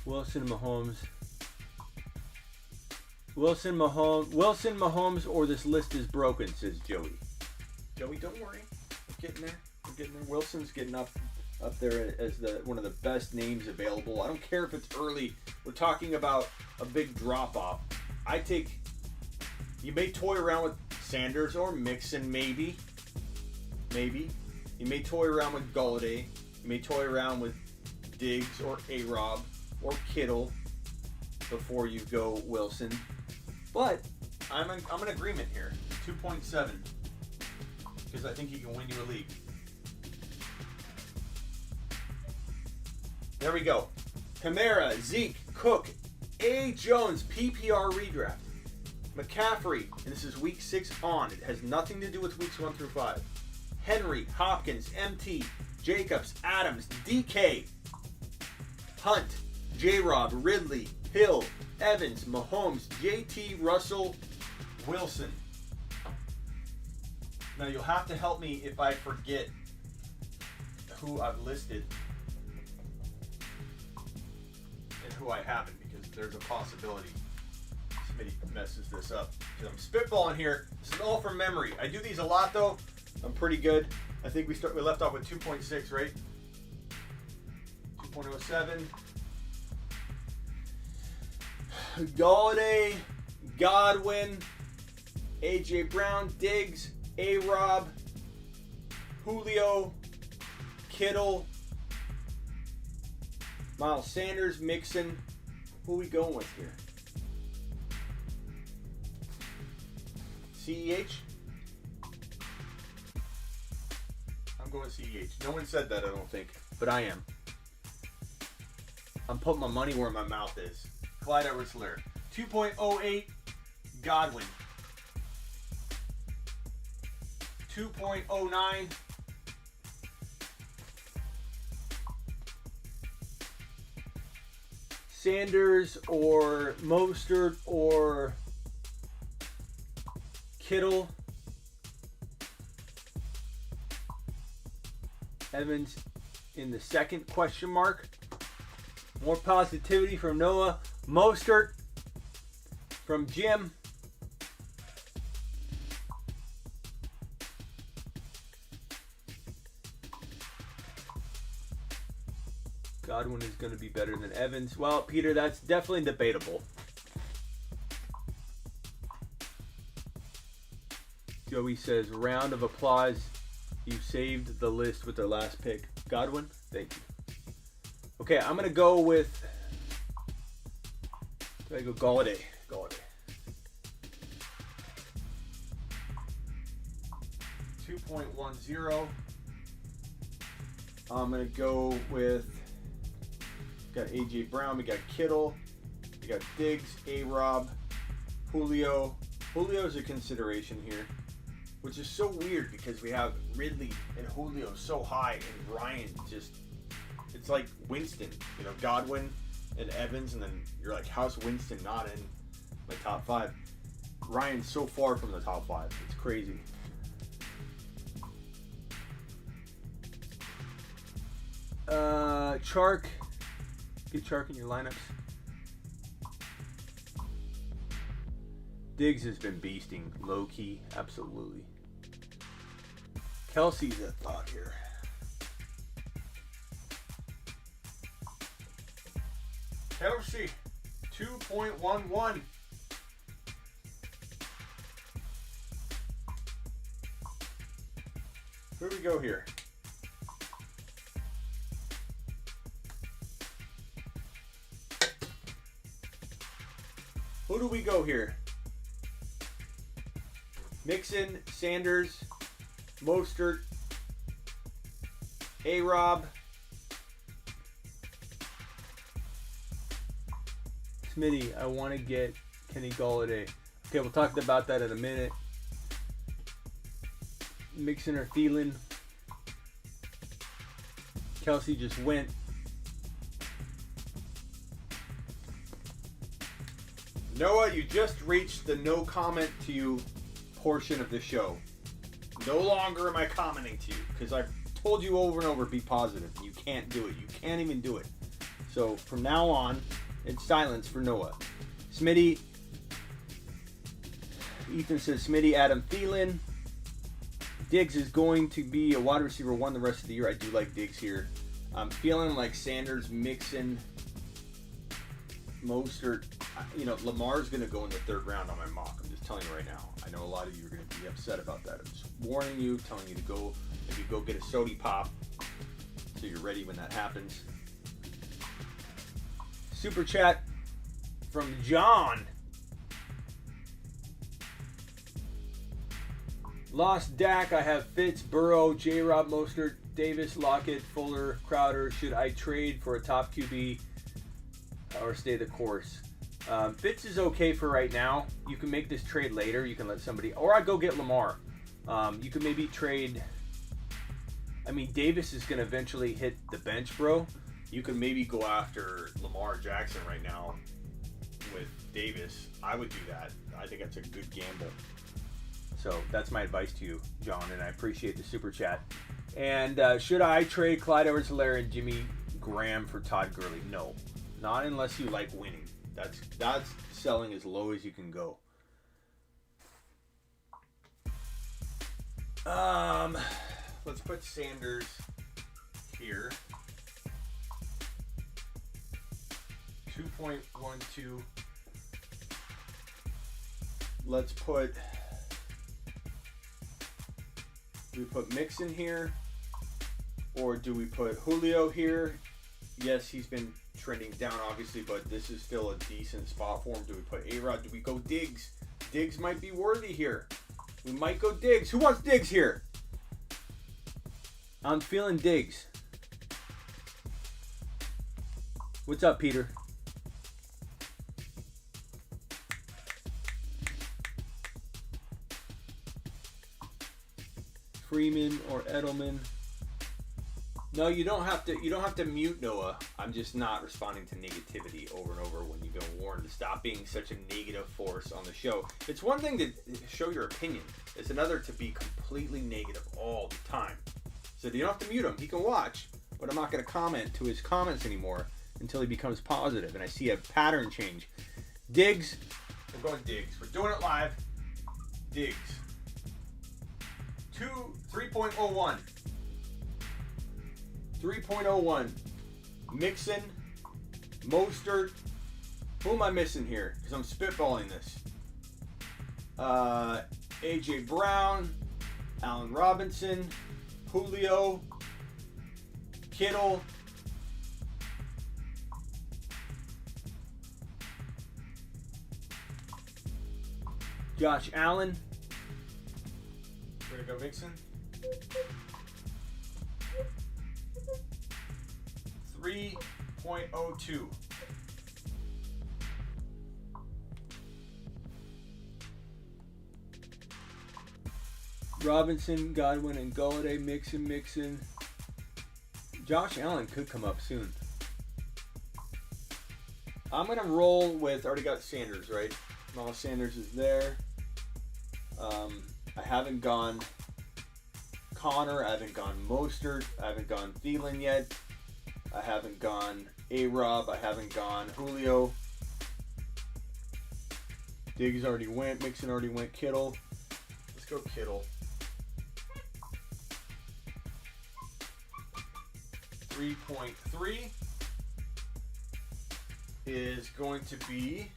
Wilson, Mahomes. Wilson, Mahomes, or this list is broken, says Joey. Joey, don't worry. We're getting there. Wilson's getting up there as one of the best names available. I don't care if it's early. We're talking about a big drop-off. You may toy around with Sanders or Mixon, maybe. You may toy around with Galladay. You may toy around with Diggs or A-Rob or Kittle before you go Wilson. But I'm in agreement here. 2.7. Because I think he can win you a league. There we go. Kamara, Zeke, Cook, A. Jones, PPR redraft. McCaffrey, and this is week 6 on. It has nothing to do with weeks 1 through 5. Henry, Hopkins, MT, Jacobs, Adams, DK, Hunt, J-Rob, Ridley, Hill, Evans, Mahomes, JT, Russell, Wilson. Now you'll have to help me if I forget who I've listed and who I haven't, because there's a possibility somebody messes this up. Because I'm spitballing here. This is all from memory. I do these a lot though. I'm pretty good. I think we left off with 2.6, right? 2.07. Galladay, Godwin, AJ Brown, Diggs, A-Rob, Julio, Kittle, Miles Sanders, Mixon. Who are we going with here? CEH? I'm going CEH. No one said that, I don't think, but I am. I'm putting my money where my mouth is. Clyde Edwards-Helaire. 2.08, Godwin. 2.09, Sanders or Mostert or Kittle. Evans in the second, question mark. More positivity from Noah. Mostert from Jim. Godwin is going to be better than Evans. Well, Peter, that's definitely debatable. Joey says, round of applause. You saved the list with their last pick. Godwin, thank you. Okay, I'm going to go with... I go Galladay. 2.10. I'm going to go with... We got AJ Brown, we got Kittle, we got Diggs, A-Rob, Julio. Julio's a consideration here, which is so weird because we have Ridley and Julio so high, and Ryan just, it's like Winston, you know, Godwin and Evans, and then you're like, how's Winston not in my top 5? Ryan's so far from the top 5, it's crazy. Chark. Get Chark in your lineups. Diggs has been beasting, low key, absolutely. Kelsey's a thought here. Kelsey, 2.11. Where do we go here? Who do we go here? Mixon, Sanders, Mostert, A-Rob, Smitty. I want to get Kenny Galladay. Okay, we'll talk about that in a minute. Mixon or Thielen. Kelsey just went. Noah, you just reached the no comment to you portion of the show. No longer am I commenting to you because I've told you over and over, be positive. You can't do it. You can't even do it. So from now on, it's silence for Noah. Smitty. Ethan says Smitty, Adam Thielen. Diggs is going to be a wide receiver 1 the rest of the year. I do like Diggs here. I'm feeling like Sanders, Mixon, Mostert. You know, Lamar's going to go in the 3rd round on my mock. I'm just telling you right now. I know a lot of you are going to be upset about that. I'm just warning you, telling you to go, maybe go get a sody pop so you're ready when that happens. Super chat from John. Lost Dak. I have Fitz, Burrow, J-Rob, Mostert, Davis, Lockett, Fuller, Crowder. Should I trade for a top QB or stay the course? Fitz is okay for right now. You can make this trade later. You can let somebody, or I'd go get Lamar. You can maybe trade. I mean, Davis is going to eventually hit the bench, bro. You can maybe go after Lamar Jackson right now with Davis. I would do that. I think that's a good gamble. So that's my advice to you, John, and I appreciate the super chat. And should I trade Clyde Edwards-Helaire and Jimmy Graham for Todd Gurley? No, not unless you like winning. That's selling as low as you can go. Let's put Sanders here. 2.12. Let's put. Do we put Mixon here? Or do we put Julio here? Yes, he's been trending down, obviously, but this is still a decent spot for him. Do we put A-Rod? Do we go Diggs? Diggs might be worthy here. We might go Diggs. Who wants Diggs here? I'm feeling Diggs. What's up, Peter? Freeman or Edelman? No, you don't have to. You don't have to mute Noah. I'm just not responding to negativity over and over when you've been warned to stop being such a negative force on the show. It's one thing to show your opinion. It's another to be completely negative all the time. So you don't have to mute him. He can watch, but I'm not going to comment to his comments anymore until he becomes positive and I see a pattern change. Diggs. We're going Diggs. We're doing it live. Diggs. 3.01. 3.01. Mixon. Mostert. Who am I missing here? Because I'm spitballing this. A.J. Brown. Allen Robinson. Julio. Kittle. Josh Allen. We're going to go Mixon. 3.02. Robinson, Godwin, and Golladay. Mixon. Josh Allen could come up soon. I'm going to roll with, already got Sanders, right? Miles Sanders is there. I haven't gone Connor. I haven't gone Mostert. I haven't gone Thielen yet. I haven't gone A-Rob. I haven't gone Julio. Diggs already went. Mixon already went. Kittle. Let's go Kittle. 3.3 is going to be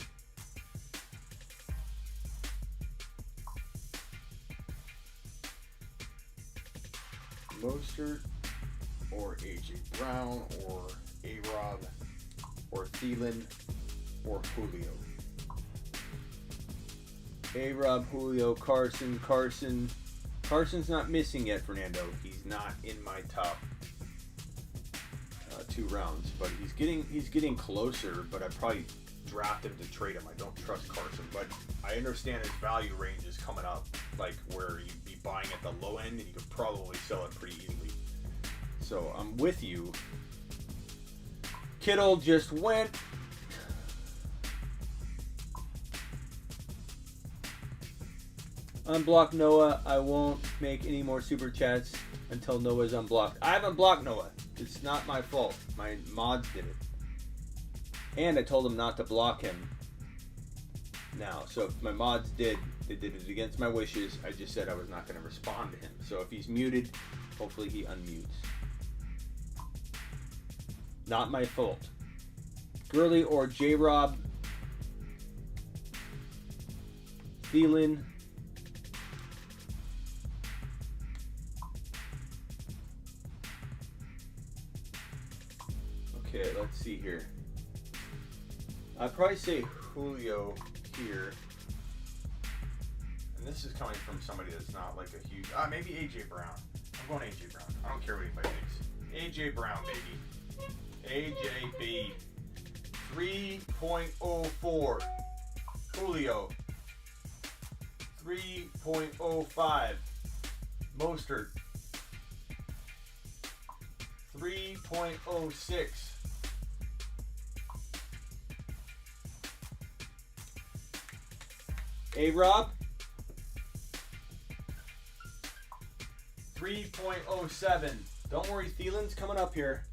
Mostert or A.J. Brown or A-Rob or Thielen or Julio. A-Rob, Julio, Carson. Carson's not missing yet, Fernando. He's not in my top 2 rounds, but he's getting closer. But I probably draft him to trade him. I don't trust Carson, but I understand his value range is coming up, like where you'd be buying at the low end and you could probably sell it pretty easily. So I'm with you. Kittle just went. Unblock Noah. I won't make any more super chats until Noah's unblocked. I haven't blocked Noah. It's not my fault. My mods did it. And I told him not to block him now. So if my mods did, they did it against my wishes. I just said I was not going to respond to him. So if he's muted, hopefully he unmutes. Not my fault. Gurley or J-Rob. Thielen. Okay, let's see here. I'd probably say Julio here. And this is coming from somebody that's not like a huge... maybe A.J. Brown. I'm going A.J. Brown. I don't care what anybody thinks. A.J. Brown, baby. A.J.B. 3.04. Julio. 3.05. Mostert. 3.06. A-Rob. 3.07. Don't worry, Thielen's coming up here.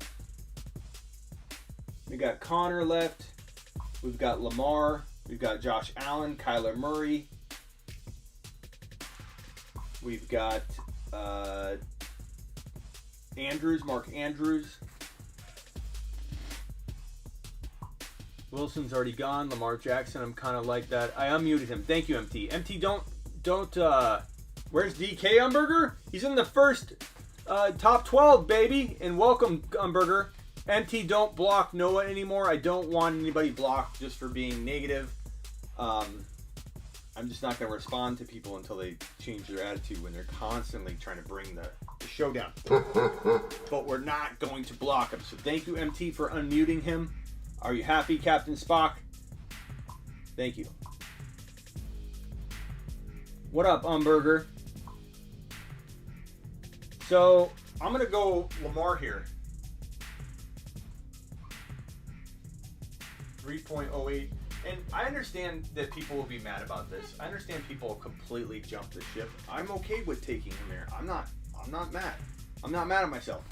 We got Connor left. We've got Lamar. We've got Josh Allen, Kyler Murray. We've got Andrews, Mark Andrews. Wilson's already gone. Lamar Jackson, I'm kind of like that. I unmuted him. Thank you, MT. MT, don't, where's DK Umberger? He's in the first top 12, baby. And welcome, Umberger. MT, don't block Noah anymore. I don't want anybody blocked just for being negative. I'm just not going to respond to people until they change their attitude when they're constantly trying to bring the show down. But we're not going to block him. So thank you, MT, for unmuting him. Are you happy, Captain Spock? Thank you. What up, Umberger? So I'm going to go Lamar here. 3.08. And I understand that people will be mad about this. I understand people will completely jump the ship. I'm okay with taking him here. I'm not mad. I'm not mad at myself.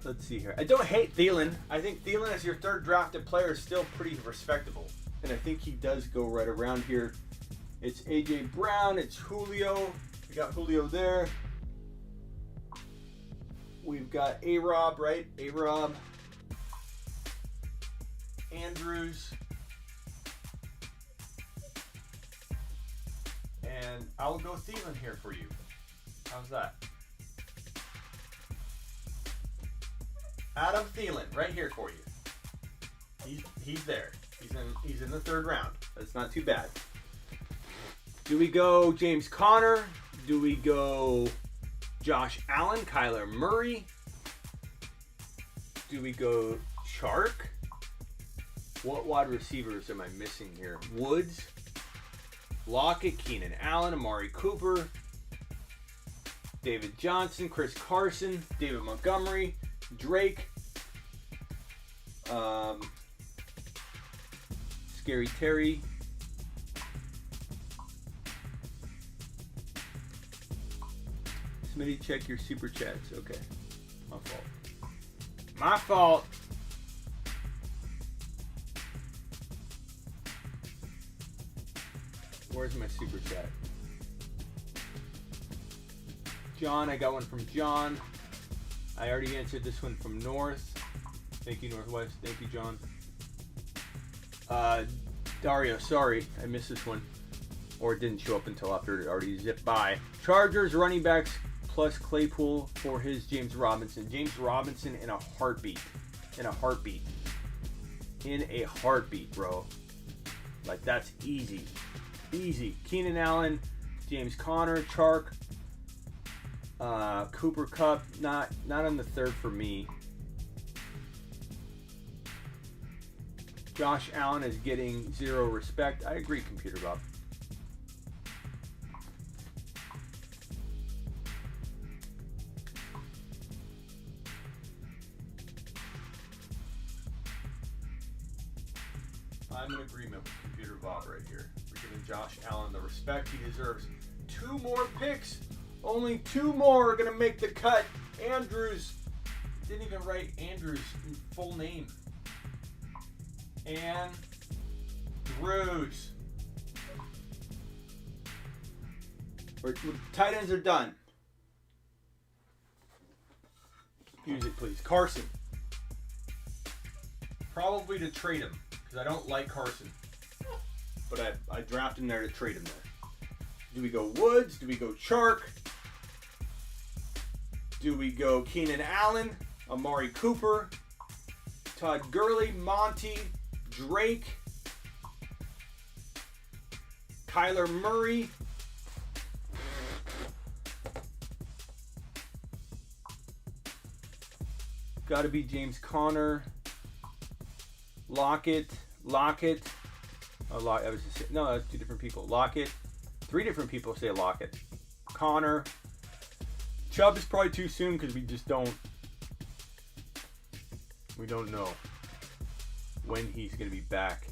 Let's see here. I don't hate Thielen. I think Thielen as your third drafted player is still pretty respectable. And I think he does go right around here. It's A.J. Brown. It's Julio. We got Julio there. We've got A-Rob, right? A-Rob. Andrews. And I'll go Thielen here for you. How's that? Adam Thielen, right here for you. He's there. He's in the third round. That's not too bad. Do we go James Conner? Do we go Josh Allen, Kyler Murray? Do we go Chark? What wide receivers am I missing here? Woods, Lockett, Keenan Allen, Amari Cooper, David Johnson, Chris Carson, David Montgomery, Drake, Scary Terry, Smitty, check your super chats. Okay, my fault. My fault. Where's my super chat? John, I got one from John. I already answered this one from North. Thank you, Northwest. Thank you, John. Dario, sorry, I missed this one. Or it didn't show up until after it already zipped by. Chargers running backs plus Claypool for his James Robinson. James Robinson in a heartbeat. In a heartbeat. In a heartbeat, bro. Like, that's easy. Easy. Keenan Allen, James Conner, Chark, Cooper Kupp, not on the third for me. Josh Allen is getting zero respect. I agree, Computer Bob. I'm in agreement with Computer Bob right here. We're giving Josh Allen the respect he deserves. 2 more picks. Only 2 more are going to make the cut. Andrews. Didn't even write Andrews' full name. Andrews. Tight ends are done. Music, please. Carson. Probably to trade him, because I don't like Carson. But I draft him there to trade him there. Do we go Woods? Do we go Chark? Do we go Keenan Allen? Amari Cooper? Todd Gurley? Monty? Drake? Kyler Murray? Got to be James Conner. Lockett. Oh, no, that's 2 different people. Lockett. 3 different people say Lockett. Connor. Chubb is probably too soon because we don't know when he's going to be back.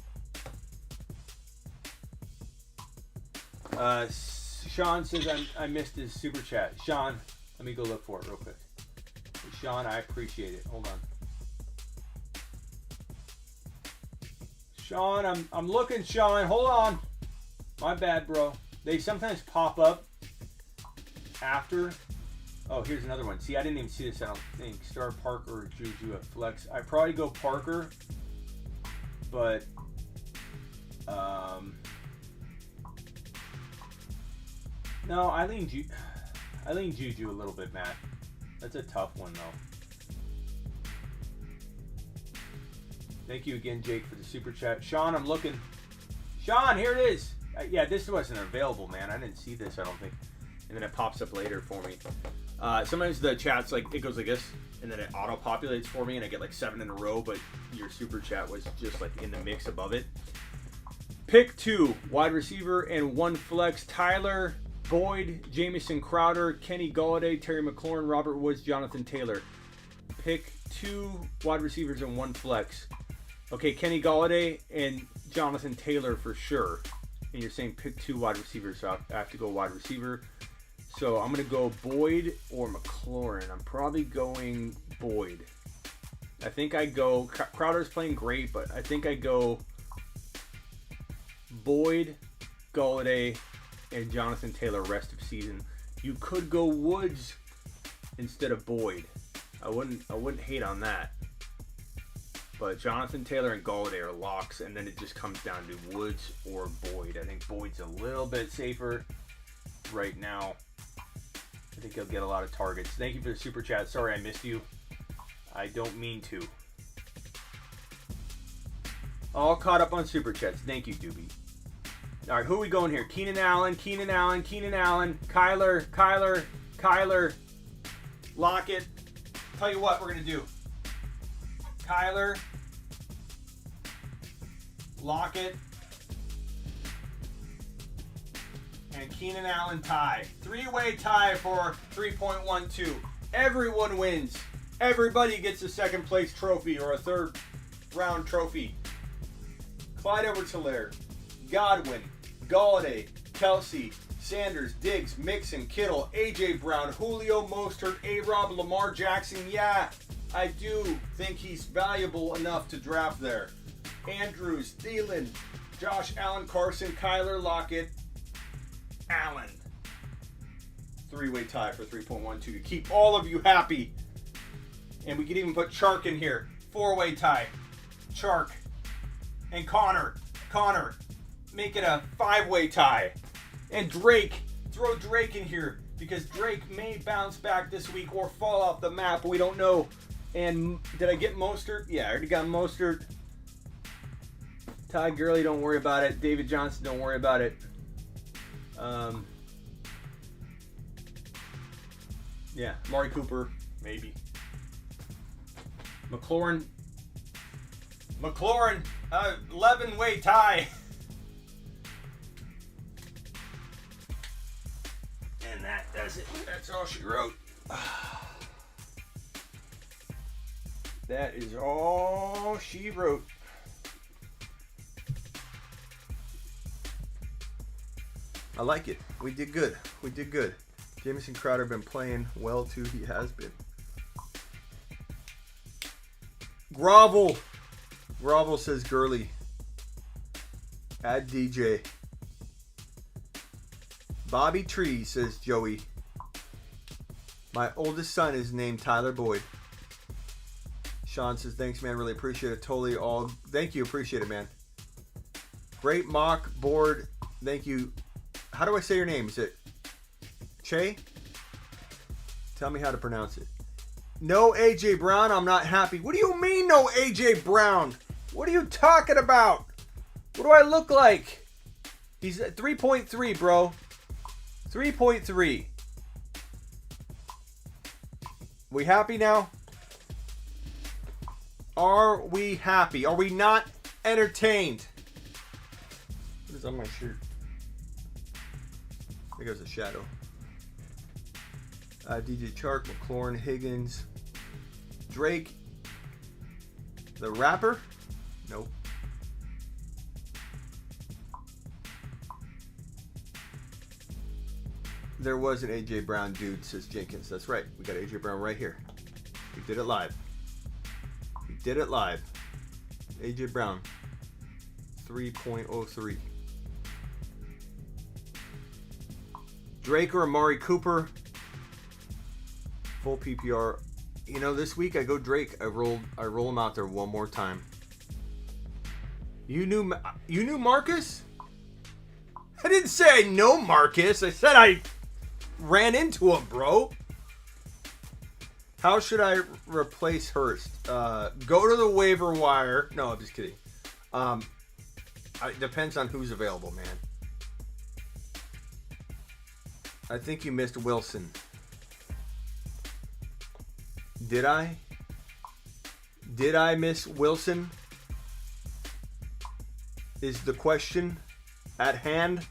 Sean says I missed his super chat. Sean, let me go look for it real quick. Sean, I appreciate it. Hold on. Sean, I'm looking, Sean. Hold on. My bad, bro. They sometimes pop up after. Oh, here's another one. See, I didn't even see this, I don't think. Star Parker or Juju at flex. I'd probably go Parker, but no, I lean Juju a little bit, Matt. That's a tough one, though. Thank you again, Jake, for the super chat. Sean, I'm looking. Sean, here it is. Yeah, this wasn't available, man. I didn't see this, I don't think. And then it pops up later for me. Sometimes the chat's like, it goes like this, and then it auto-populates for me, and I get like 7 in a row, but your super chat was just like in the mix above it. Pick 2, wide receiver, and 1 flex. Tyler Boyd, Jamison Crowder, Kenny Golladay, Terry McLaurin, Robert Woods, Jonathan Taylor. Pick 2 wide receivers and 1 flex. Okay, Kenny Golladay and Jonathan Taylor for sure. And you're saying pick 2 wide receivers, so I have to go wide receiver. So I'm going to go Boyd or McLaurin. I'm probably going Boyd. I think I go, Crowder's playing great, but I think I go Boyd, Golladay, and Jonathan Taylor rest of season. You could go Woods instead of Boyd. I wouldn't hate on that. But Jonathan Taylor and Golladay are locks, and then it just comes down to Woods or Boyd. I think Boyd's a little bit safer right now. I think he'll get a lot of targets. Thank you for the super chat. Sorry I missed you. I don't mean to. All caught up on super chats. Thank you, Doobie. All right, who are we going here? Keenan Allen, Kyler, Lockett. Tell you what we're going to do. Kyler, Lockett, and Keenan Allen tie. 3-way tie for 3.12. Everyone wins. Everybody gets a second place trophy or a third round trophy. Clyde Edwards-Helaire, Godwin, Golladay, Kelsey, Sanders, Diggs, Mixon, Kittle, A.J. Brown, Julio, Mostert, A-Rob, Lamar Jackson. Yeah, I do think he's valuable enough to draft there. Andrews, Thielen, Josh Allen, Carson, Kyler, Lockett, Allen. 3-way tie for 3.12 to keep all of you happy. And we could even put Chark in here. 4-way tie. Chark and Connor. Make it a 5-way tie. And Drake. Throw Drake in here because Drake may bounce back this week or fall off the map. We don't know. And did I get Mostert? Yeah, I already got Mostert. Ty Gurley, don't worry about it. David Johnson, don't worry about it. Yeah, Amari Cooper, maybe. McLaurin, 11-way tie. And that does it. That's all she wrote. That is all she wrote. I like it. We did good. Jamison Crowder been playing well too. He has been. Grovel says Gurley. Add DJ. Bobby Tree says Joey. My oldest son is named Tyler Boyd. Sean says thanks, man. Really appreciate it. Totally all. Thank you. Appreciate it, man. Great mock board. Thank you. How do I say your name? Is it Che? Tell me how to pronounce it. No A.J. Brown, I'm not happy. What do you mean no A.J. Brown? What are you talking about? What do I look like? He's at 3.3, bro. 3.3. We happy now? Are we happy? Are we not entertained? What is on my shirt? I think it was a shadow. DJ Chark, McLaurin, Higgins, Drake, the rapper? Nope. There was an AJ Brown dude, says Jenkins. That's right. We got AJ Brown right here. We did it live. We did it live. AJ Brown, 3.03. Drake or Amari Cooper, full PPR. You know, this week I go Drake. I roll him out there one more time. You knew Marcus? I didn't say I know Marcus. I said I ran into him, bro. How should I replace Hurst? Go to the waiver wire. No, I'm just kidding. It depends on who's available, man. I think you missed Wilson. Did I? Did I miss Wilson? Is the question at hand?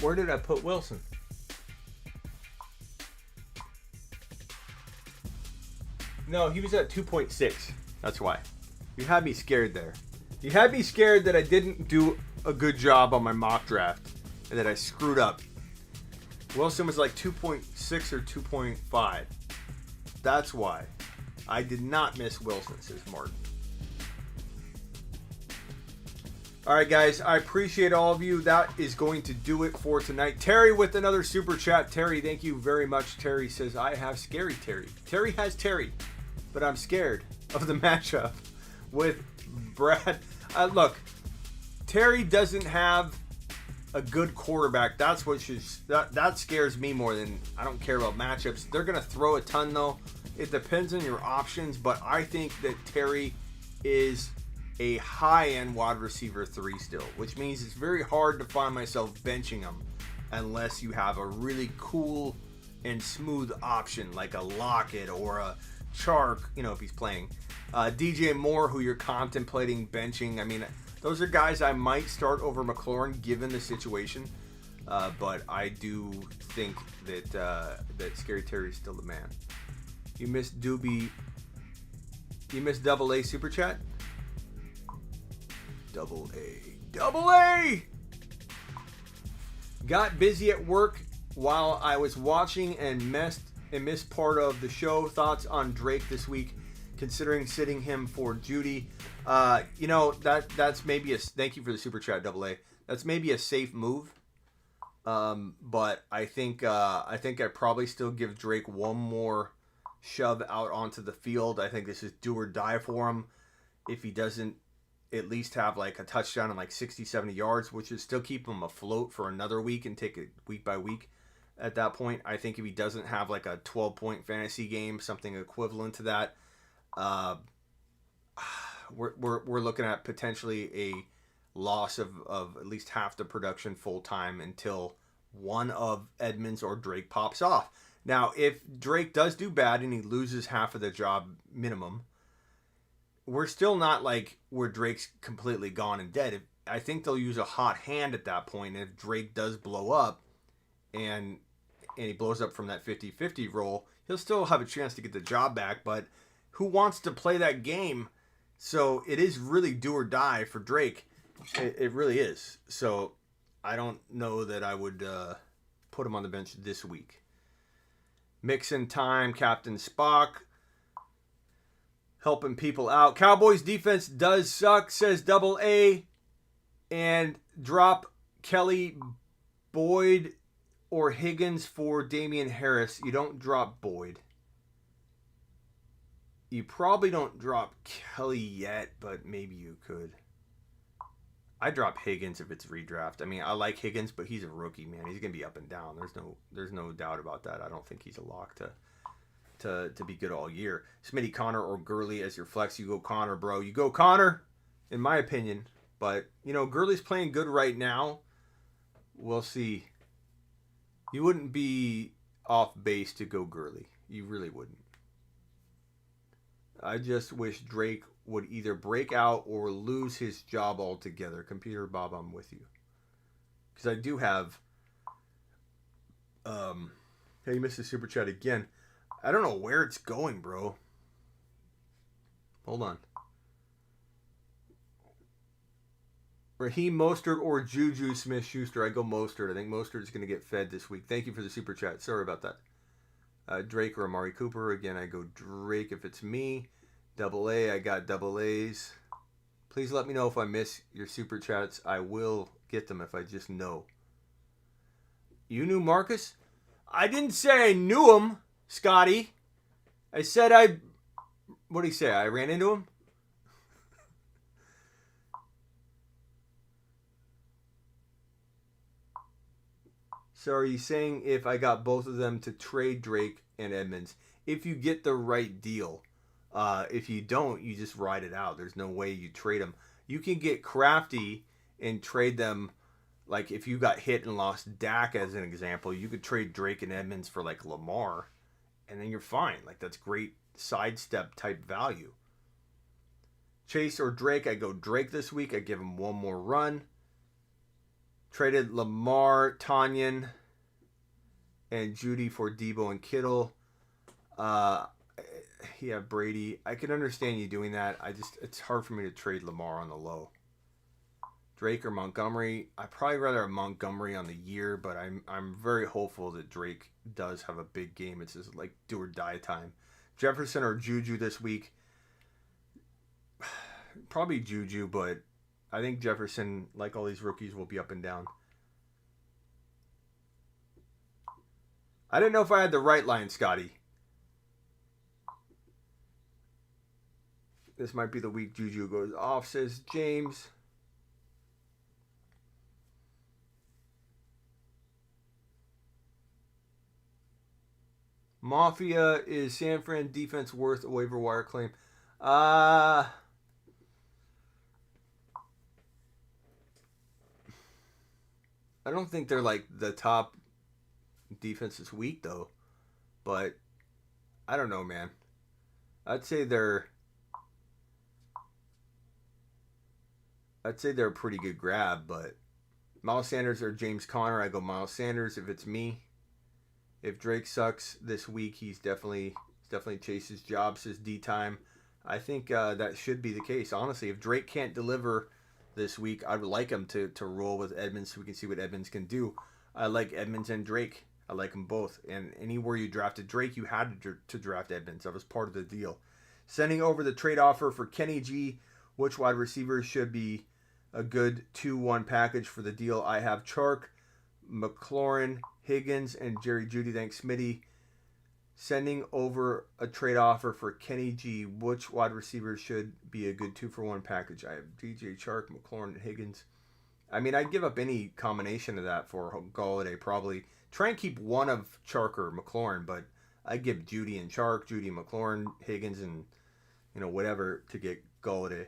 Where did I put Wilson? No, he was at 2.6. That's why. You had me scared there. You had me scared that I didn't do a good job on my mock draft and that I screwed up. Wilson was like 2.6 or 2.5. That's why. I did not miss Wilson, says Martin. All right, guys. I appreciate all of you. That is going to do it for tonight. Terry with another super chat. Terry, thank you very much. Terry says, I have scary Terry. Terry has Terry, but I'm scared of the matchup with Brad. Look, Terry doesn't have a good quarterback. That's what that scares me more than I don't care about matchups. They're going to throw a ton, though. It depends on your options, but I think that Terry is a high-end wide receiver 3 still, which means it's very hard to find myself benching him unless you have a really cool and smooth option like a Lockett or a Chark, you know, if he's playing. DJ Moore, who you're contemplating benching. I mean, those are guys I might start over McLaurin given the situation, but I do think that Scary Terry is still the man. You missed Doobie. You missed Double A Super Chat? Double A. Got busy at work while I was watching and missed part of the show. Thoughts on Drake this week, considering sitting him for Judy. You know, that's maybe thank you for the super chat, Double A. That's maybe a safe move. But I think I probably still give Drake one more shove out onto the field. I think this is do or die for him. If he doesn't at least have like a touchdown and like 60, 70 yards, which would still keep him afloat for another week and take it week by week. At that point, I think if he doesn't have like a 12-point fantasy game, something equivalent to that, we're looking at potentially a loss of at least half the production full time until one of Edmonds or Drake pops off. Now, if Drake does do bad and he loses half of the job minimum, we're still not like where Drake's completely gone and dead. I think they'll use a hot hand at that point. And if Drake does blow up and he blows up from that 50-50 role, he'll still have a chance to get the job back. But who wants to play that game? So it is really do or die for Drake. It really is. So I don't know that I would put him on the bench this week. Mixing time, Captain Spock. Helping people out. Cowboys defense does suck, says Double A. And drop Kelly, Boyd, or Higgins for Damian Harris. You don't drop Boyd. You probably don't drop Kelly yet, but maybe you could. I drop Higgins if it's redraft. I mean, I like Higgins, but he's a rookie, man. He's gonna be up and down. There's no doubt about that. I don't think he's a lock to be good all year. Smitty, Connor, or Gurley as your flex. You go Connor, bro. You go Connor. in my opinion. But, Gurley's playing good right now. We'll see. You wouldn't be off base to go Gurley. You really wouldn't. I just wish Drake would either break out or lose his job altogether. Computer Bob, I'm with you. Because I do have... Hey, you missed the super chat again. I don't know where it's going, bro. Hold on. Raheem Mostert or Juju Smith-Schuster. I go Mostert. I think Mostert's going to get fed this week. Thank you for the super chat. Sorry about that. Drake or Amari Cooper. Again, I go Drake if it's me. Double A. I got double A's. Please let me know if I miss your super chats. I will get them if I just know. You knew Marcus? I didn't say I knew him, Scotty. I said what did he say? I ran into him? So are you saying if I got both of them to trade Drake and Edmonds? If you get the right deal. If you don't, you just ride it out. There's no way you trade them. You can get crafty and trade them. Like if you got hit and lost Dak as an example, you could trade Drake and Edmonds for like Lamar. And then you're fine. Like that's great sidestep type value. Chase or Drake, I go Drake this week. I give him one more run. Traded Lamar, Tanyan, and Judy for Debo and Kittle. Yeah, Brady. I can understand you doing that. It's hard for me to trade Lamar on the low. Drake or Montgomery. I'd probably rather have Montgomery on the year, but I'm very hopeful that Drake does have a big game. It's just like do or die time. Jefferson or Juju this week. Probably Juju, but I think Jefferson, like all these rookies, will be up and down. I didn't know if I had the right line, Scotty. This might be the week Juju goes off, says James. Mafia, is San Fran defense worth a waiver wire claim? I don't think they're like the top defense this week though. But I don't know, man. I'd say they're a pretty good grab, but Miles Sanders or James Conner, I go Miles Sanders if it's me. If Drake sucks this week, he's definitely Chase's job, says D-Time. I think that should be the case. Honestly, if Drake can't deliver this week, I would like him to roll with Edmonds so we can see what Edmonds can do. I like Edmonds and Drake. I like them both. And anywhere you drafted Drake, you had to draft Edmonds. That was part of the deal. Sending over the trade offer for Kenny G. Which wide receivers should be a good 2-1 package for the deal? I have Chark, McLaurin, Higgins, and Jerry Jeudy. Thanks, Smitty. Sending over a trade offer for Kenny G. Which wide receivers should be a good 2-for-1 package? I have DJ Chark, McLaurin, and Higgins. I mean, I'd give up any combination of that for Golladay, probably. Try and keep one of Chark or McLaurin, but I'd give Jeudy and Chark, Jeudy and McLaurin, Higgins, and whatever to get Golladay.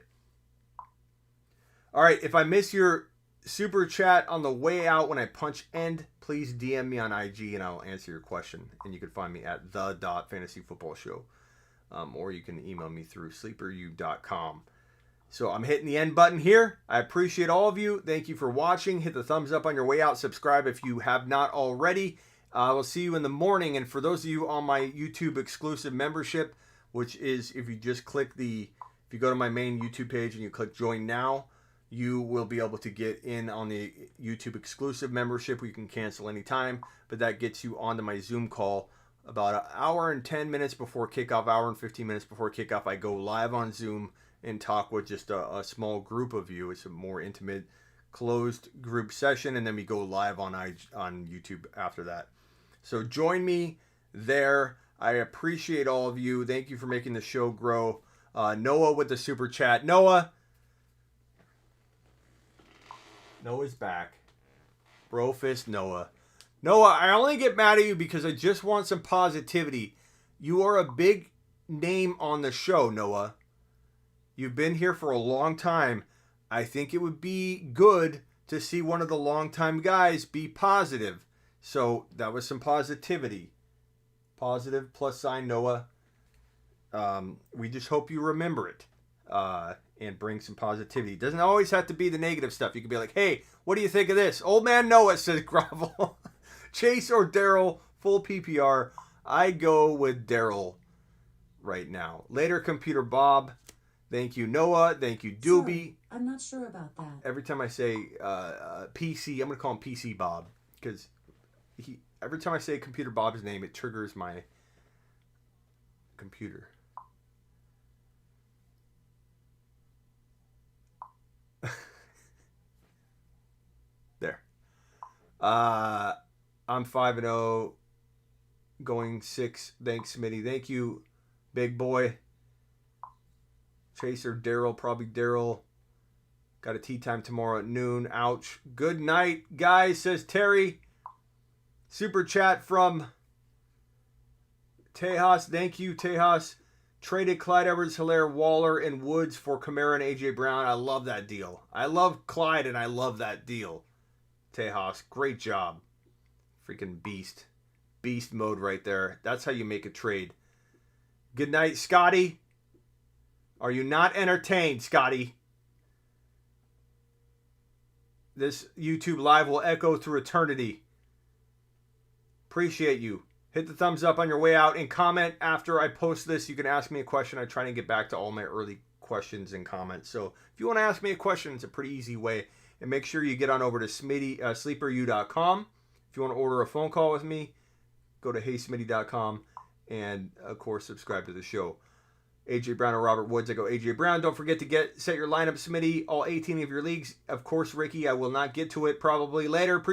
All right, if I miss your super chat on the way out when I punch end, please DM me on IG and I'll answer your question. And you can find me at the.fantasyfootballshow. Or you can email me through sleeperu.com. So I'm hitting the end button here. I appreciate all of you. Thank you for watching. Hit the thumbs up on your way out. Subscribe if you have not already. I will see you in the morning. And for those of you on my YouTube exclusive membership, which is if you go to my main YouTube page and you click join now, you will be able to get in on the YouTube exclusive membership where you can cancel anytime, but that gets you onto my Zoom call about an hour and 10 minutes before kickoff, hour and 15 minutes before kickoff. I go live on Zoom and talk with just a small group of you. It's a more intimate, closed group session, and then we go live on YouTube after that. So join me there. I appreciate all of you. Thank you for making the show grow. Noah with the super chat. Noah's back. Brofist Noah. Noah, I only get mad at you because I just want some positivity. You are a big name on the show, Noah. You've been here for a long time. I think it would be good to see one of the longtime guys be positive. So that was some positivity. Positive plus sign Noah. We just hope you remember it and bring some positivity. It doesn't always have to be the negative stuff. You can be like, hey, what do you think of this? Old man Noah, says Grovel. Chase or Daryl, full PPR. I go with Daryl right now. Later, Computer Bob. Thank you, Noah. Thank you, Doobie. Sorry, I'm not sure about that. Every time I say PC, I'm going to call him PC Bob. Because every time I say Computer Bob's name, it triggers my computer. There. I'm 5-0. Going 6. Thanks, Smitty. Thank you, big boy. Chaser, Daryl, probably Daryl. Got a tea time tomorrow at noon. Ouch. Good night, guys, says Terry. Super chat from Tejas. Thank you, Tejas. Traded Clyde Edwards-Helaire, Waller, and Woods for Kamara and A.J. Brown. I love that deal. I love Clyde, and I love that deal. Tejas, great job. Freaking beast. Beast mode right there. That's how you make a trade. Good night, Scotty. Are you not entertained, Scotty? This YouTube live will echo through eternity. Appreciate you. Hit the thumbs up on your way out and comment after I post this. You can ask me a question. I try to get back to all my early questions and comments. So if you want to ask me a question, it's a pretty easy way. And make sure you get on over to sleeperu.com. If you want to order a phone call with me, go to heysmitty.com and, of course, subscribe to the show. AJ Brown or Robert Woods, I go AJ Brown. Don't forget to set your lineup, Smitty. All 18 of your leagues. Of course, Ricky, I will not get to it probably later.